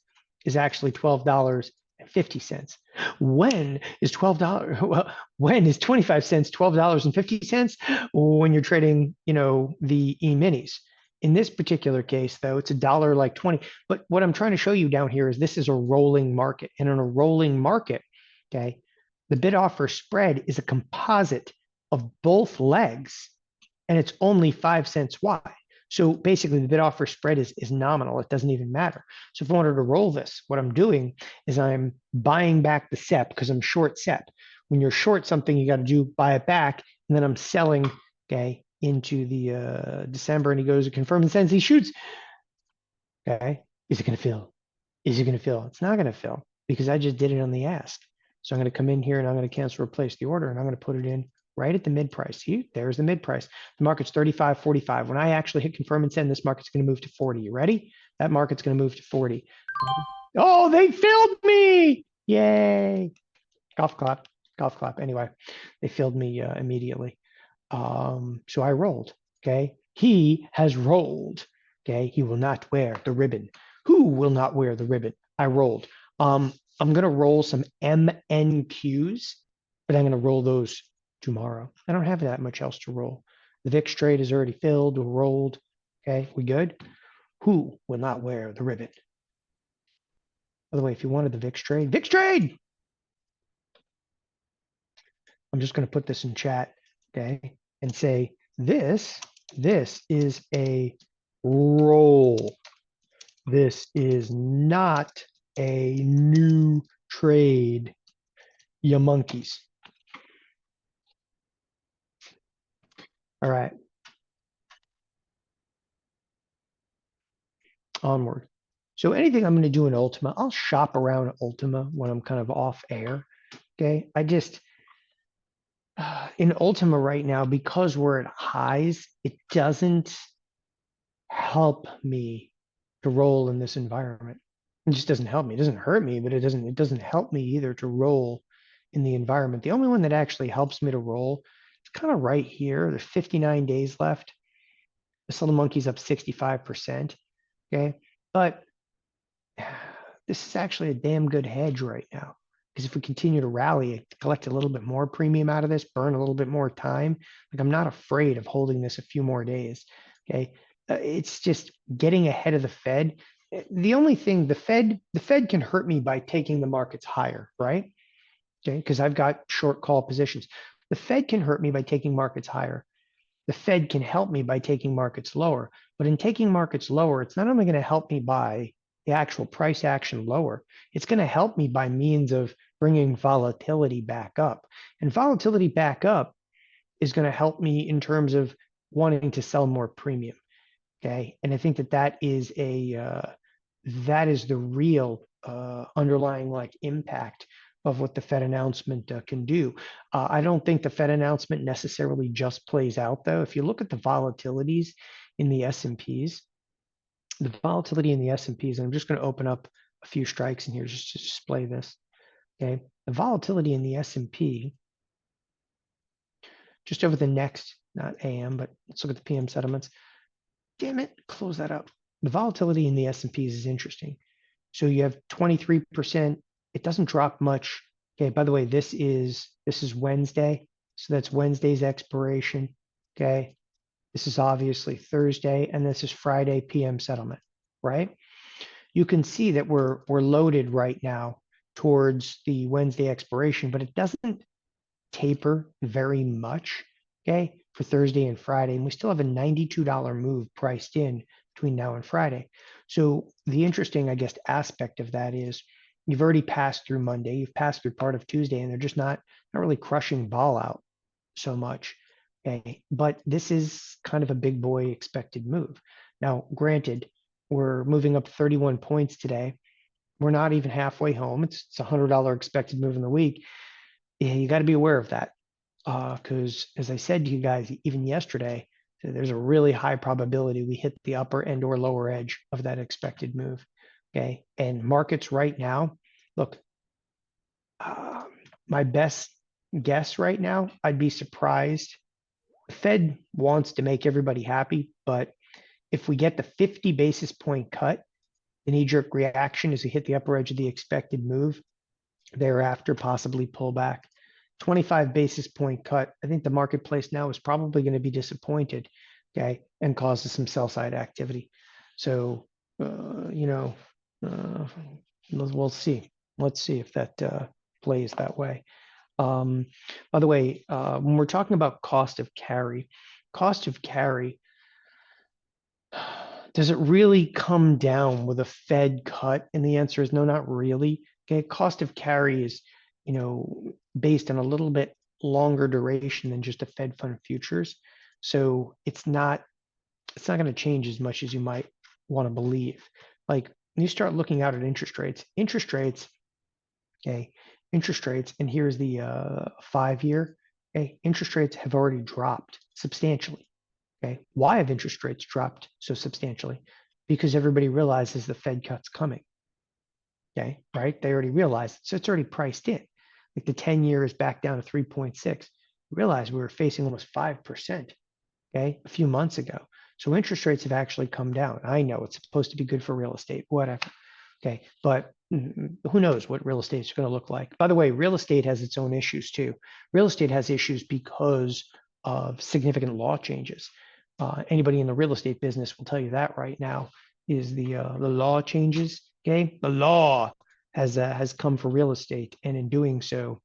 is actually $12.50. When is $12? Well, when is 25 cents $12.50? When you're trading, the E-minis. In this particular case, though, it's $1 like 20. But what I'm trying to show you down here is this is a rolling market. And in a rolling market, okay, the bid offer spread is a composite of both legs, and it's only 5 cents wide. So basically the bid offer spread is nominal. It doesn't even matter. So if I wanted to roll this, what I'm doing is I'm buying back the SEP because I'm short SEP. When you're short something, you got to do buy it back. And then I'm selling, okay, into the December, and he goes to confirm and sends, he shoots. Okay. Is it going to fill? Is it going to fill? It's not going to fill because I just did it on the ask. So I'm going to come in here and I'm going to cancel replace the order, and I'm going to put it in right at the mid price. See, there's the mid price. The market's 35.45. When I actually hit confirm and send, this market's going to move to 40. You ready? That market's going to move to 40. Oh, they filled me. Yay. Golf clap. Golf clap. Anyway, they filled me immediately. So I rolled. Okay. He has rolled. Okay. He will not wear the ribbon. Who will not wear the ribbon? I rolled. I'm going to roll some MNQs, but I'm going to roll those tomorrow. I don't have that much else to roll. The VIX trade is already filled or rolled. Okay, we good? Who will not wear the ribbon? By the way, if you wanted the VIX trade, I'm just going to put this in chat. okay, and say, this is a roll. This is not a new trade, you monkeys. All right, onward. So anything I'm going to do in Ultima, I'll shop around Ultima when I'm kind of off air. Okay, I just in Ultima right now, because we're at highs, it doesn't help me to roll in this environment. It just doesn't help me. It doesn't hurt me, but it doesn't help me either to roll in the environment. The only one that actually helps me to roll is kind of right here. There's 59 days left. The Little Monkey's up 65%. Okay. But this is actually a damn good hedge right now. Because if we continue to rally, collect a little bit more premium out of this, burn a little bit more time, like I'm not afraid of holding this a few more days. Okay. It's just getting ahead of the Fed. The only thing, the Fed can hurt me by taking the markets higher, right? Okay. Because I've got short call positions. The Fed can hurt me by taking markets higher. The Fed can help me by taking markets lower. But in taking markets lower, it's not only going to help me by the actual price action lower, it's going to help me by means of bringing volatility back up. And volatility back up is going to help me in terms of wanting to sell more premium. Okay. And I think that that is the real underlying like impact of what the Fed announcement can do. I don't think the Fed announcement necessarily just plays out though. If you look at the volatilities in the S&Ps, the volatility in the S&Ps, and I'm just going to open up a few strikes in here just to display this. Okay, the volatility in the S&P just over the next, not AM, but let's look at the PM settlements. Damn it, close that up. The volatility in the S&Ps is interesting. So you have 23%. It doesn't drop much. Okay, by the way, this is Wednesday. So that's Wednesday's expiration. Okay. This is obviously Thursday, and this is Friday PM settlement, right? You can see that we're loaded right now towards the Wednesday expiration, but it doesn't taper very much, okay, for Thursday and Friday. And we still have a $92 move priced in between now and Friday. So the interesting, I guess, aspect of that is you've already passed through Monday, you've passed through part of Tuesday, and they're just not really crushing vol out so much. Okay. But this is kind of a big boy expected move. Now, granted, we're moving up 31 points today. We're not even halfway home. It's a $100 expected move in the week. Yeah, you got to be aware of that. Because as I said to you guys, even yesterday, there's a really high probability we hit the upper and or lower edge of that expected move. Okay. And markets right now, look, my best guess right now, I'd be surprised. The Fed wants to make everybody happy, but if we get the 50 basis point cut, the knee-jerk reaction is to hit the upper edge of the expected move. Thereafter, possibly pull back. 25 basis point cut. I think the marketplace now is probably going to be disappointed, okay, and causes some sell side activity. So, we'll see. Let's see if that plays that way. By the way, when we're talking about cost of carry, does it really come down with a Fed cut? And the answer is no, not really. Okay, cost of carry is, based on a little bit longer duration than just a Fed fund futures. So it's not going to change as much as you might want to believe. Like when you start looking out at interest rates, and here's the 5-year. Okay, interest rates have already dropped substantially. Okay, why have interest rates dropped so substantially? Because everybody realizes the Fed cut's coming. Okay, right? They already realized it, so it's already priced in. Like the 10-year is back down to 3.6. Realize we were facing almost 5%, okay, a few months ago. So interest rates have actually come down. I know it's supposed to be good for real estate, whatever. Okay, but who knows what real estate is going to look like? By the way, real estate has its own issues too. Real estate has issues because of significant law changes. Anybody in the real estate business will tell you that right now is the law changes. Okay, the law has come for real estate, and in doing so,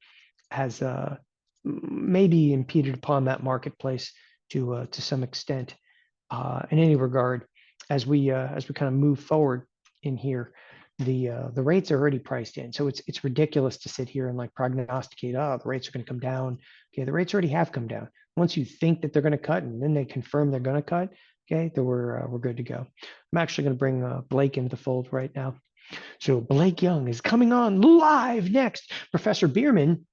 has maybe impeded upon that marketplace to some extent. In any regard, as we kind of move forward in here, the rates are already priced in. So it's ridiculous to sit here and like prognosticate, oh, the rates are going to come down. Okay, the rates already have come down. Once you think that they're going to cut and then they confirm they're going to cut, okay, then we're good to go. I'm actually going to bring Blake into the fold right now. So Blake Young is coming on live next. Professor Bierman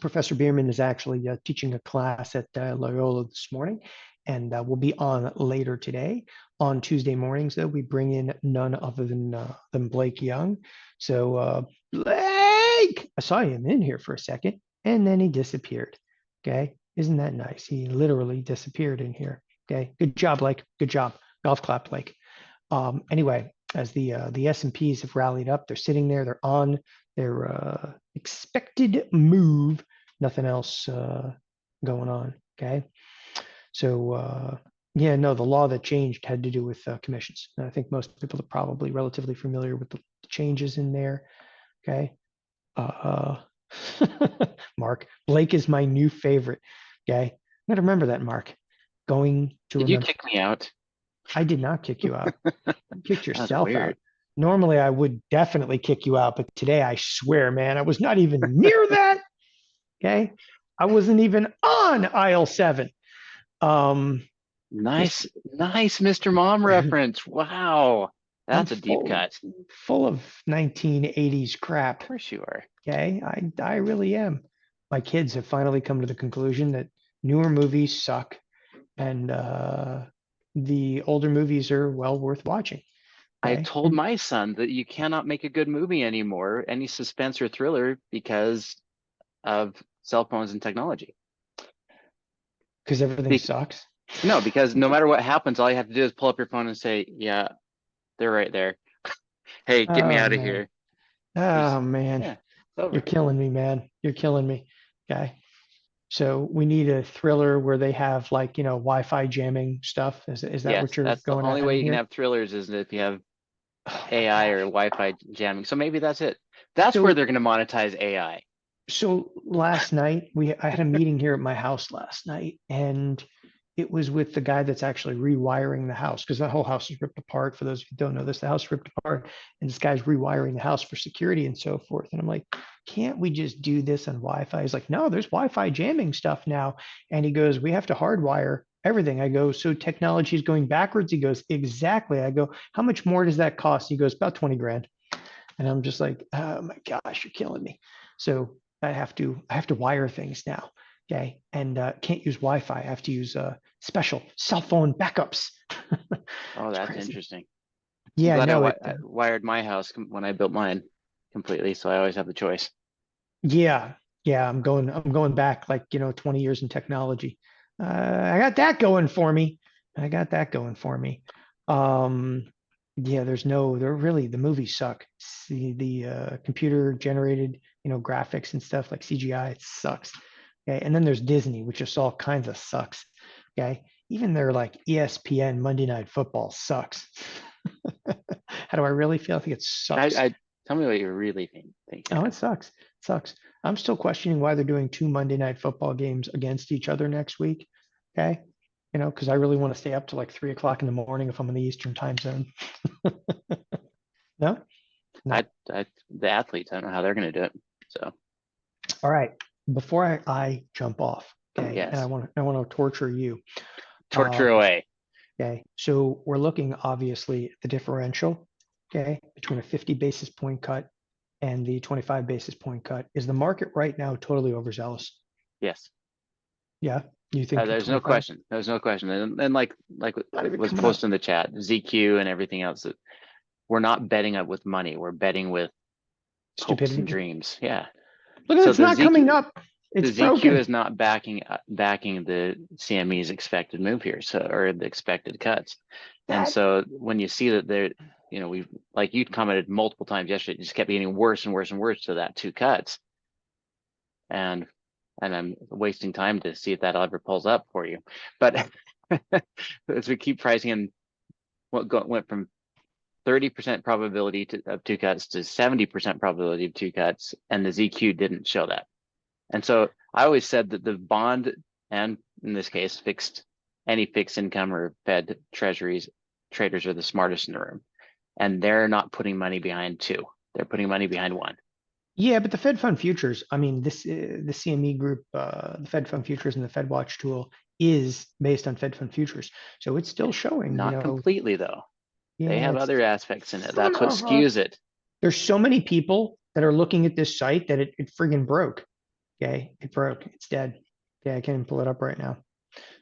is actually teaching a class at Loyola this morning, and will be on later today. On Tuesday mornings, though, we bring in none other than Blake Young. So Blake, I saw him in here for a second, and then he disappeared. Okay, isn't that nice? He literally disappeared in here. Okay, good job, Blake. Good job. Golf clap, Blake. Anyway, as the S&Ps have rallied up, they're sitting there. They're on their expected move. Nothing else going on. Okay, so yeah, no, the law that changed had to do with commissions. And I think most people are probably relatively familiar with the changes in there. Okay, Mark, Blake is my new favorite. Okay, I'm gonna remember that, Mark. Going to Did you remember. kick me out? I did not kick you out. You kicked That's yourself out. weird. Normally, I would definitely kick you out, but today, I swear, man, I was not even near that. Okay, I wasn't even on aisle 7. This Nice Mr. Mom reference. Wow. I'm That's a deep cut. full of 1980s crap. Of course you are. Okay, I really am. My kids have finally come to the conclusion that newer movies suck, and the older movies are well worth watching. I Okay, told my son that you cannot make a good movie anymore, any suspense or thriller, because of cell phones and technology. because everything Be sucks. no, because no matter what happens, all you have to do is pull up your phone and say, yeah, they're right there. Hey, get me Oh out of man. here. There's, Oh man. yeah, it's You're over. killing me, man. You're killing me. Okay. So we need a thriller where they have like, Wi-Fi jamming stuff. Is that Yes, what you're that's the going only at way in you can here? have thrillers is if you have Oh my AI or gosh. Wi-Fi jamming. So maybe that's it. That's where So they're going to monetize AI. last night I had a meeting here at my house last night, and it was with the guy that's actually rewiring the house because the whole house is ripped apart. For those who don't know this, the house ripped apart, and this guy's rewiring the house for security and so forth. And I'm like, can't we just do this on Wi-Fi? He's like, no, there's Wi-Fi jamming stuff now. And he goes, we have to hardwire everything. I go, so technology is going backwards? He goes, exactly. I go, how much more does that cost? He goes, about 20 grand. And I'm just like, oh my gosh, you're killing me. So I have to wire things now. Okay. And can't use Wi-Fi. I have to use special cell phone backups. Oh, It's that's crazy. interesting. I'm Yeah, glad no, I wired my house when I built mine completely, so I always have the choice. yeah, yeah, I'm going back like, 20 years in technology. I got that going for me. I got that going for me. Um, yeah, there really, the movies suck. The computer generated, graphics and stuff like CGI, it sucks. Okay, and then there's Disney, which just all kinds of sucks. Okay, even their like ESPN Monday Night Football sucks. How do I really feel? I think it sucks. I tell me what you really think Oh, here. it sucks. It sucks. I'm still questioning why they're doing 2 Monday Night Football games against each other next week. Okay. Because I really want to stay up to like 3 o'clock in the morning if I'm in the Eastern time zone. No, no. The athletes, I don't know how they're going to do it. So All right. Before I jump off, okay, and I yes, want to I want to torture you. torture Um, away. okay. So we're looking obviously at the differential, okay, between a 50 basis point cut and the 25 basis point cut. Is the market right now totally overzealous? Yes, Yeah. You think there's no 25? question. There's no question. And like Not even was coming up. posted in the chat, ZQ and everything else. That we're not betting up with money. We're betting with hopes and Stupidity. dreams. Yeah. Look at it, So it's not coming up. the It's ZQ broken. is not backing the CME's expected move here, so or the expected cuts. And That so when you see that there, we've like you commented multiple times yesterday, it just kept getting worse and worse and worse to that 2 cuts. And I'm wasting time to see if that ever pulls up for you. But as we keep pricing in went from 30% probability of 2 cuts to 70% probability of 2 cuts, and the ZQ didn't show that. And so I always said that the bond, and in this case, any fixed income or Fed treasuries traders are the smartest in the room. And they're not putting money behind two. They're putting money behind one. Yeah, but the Fed Fund Futures, I mean, the CME group, the Fed Fund Futures and the Fed Watch tool is based on Fed Fund Futures. So it's still showing, Not completely though. They yeah, have it's other aspects in it. no, That's what no, skews it. there's so many people that are looking at this site that it friggin' broke. Okay, it broke. It's dead. Yeah, I can't even pull it up right now.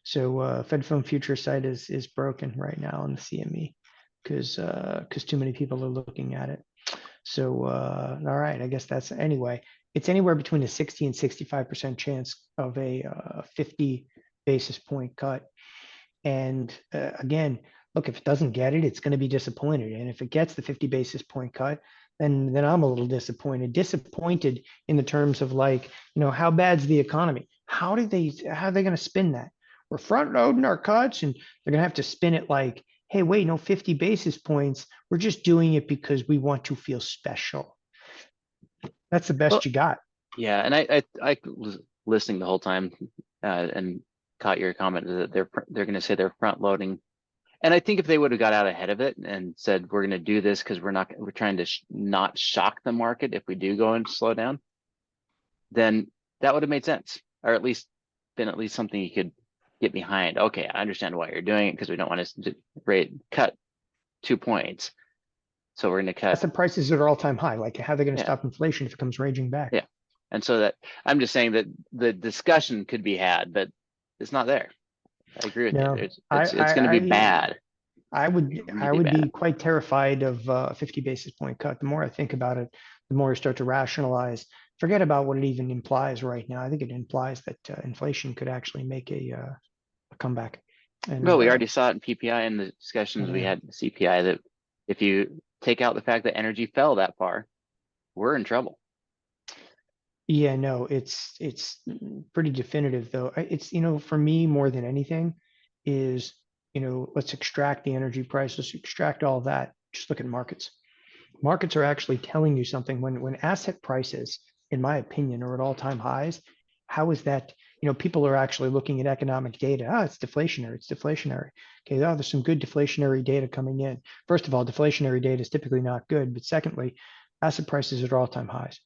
So Fed Fund Future site is broken right now on the CME because too many people are looking at it. So all right, I guess that's anyway. It's anywhere between a 60 and 65% chance of a 50 basis point cut. And again, look, if it doesn't get it, it's going to be disappointed. And if it gets the 50 basis point cut, then I'm a little disappointed. Disappointed in the terms of like, how bad's the economy? How are they going to spin that? We're front loading our cuts, and they're going to have to spin it like, hey, wait, no 50 basis points. We're just doing it because we want to feel special. That's the best Well, you got. yeah, and I was listening the whole time and caught your comment that they're going to say they're front loading. And I think if they would have got out ahead of it and said we're going to do this because we're trying to not shock the market if we do go and slow down, then that would have made sense, or at least been at least something you could get behind. Okay, I understand why you're doing it because we don't want to cut 2 points, so we're going to cut. Asset prices are all-time high. Like, how are they going to Yeah. stop inflation if it comes raging back? Yeah, and so that I'm just saying that the discussion could be had, but it's not there. I agree with No, you. It's going to be bad. I would Really be bad. quite terrified of a 50 basis point cut. The more I think about it, the more I start to rationalize. Forget about what it even implies right now. I think it implies that inflation could actually make a comeback. And Well, we already saw it in PPI in the discussions we yeah, had in CPI that if you take out the fact that energy fell that far, we're in trouble. yeah, no, it's pretty definitive though. It's for me more than anything is let's extract the energy price, let's extract all that. Just look at markets. Markets are actually telling you something when asset prices, in my opinion, are at all-time highs. How is that? People are actually looking at economic data. It's deflationary. It's deflationary. Okay, there's some good deflationary data coming in. First of all, deflationary data is typically not good, but secondly, asset prices are at all-time highs.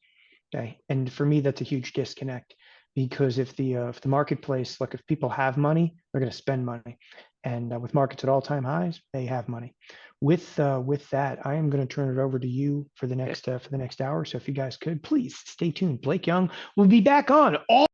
Okay, and for me, that's a huge disconnect because if the marketplace, like if people have money, they're going to spend money, and with markets at all-time highs, they have money. With that, I am going to turn it over to you for the next hour. So if you guys could please stay tuned. Blake Young will be back on all.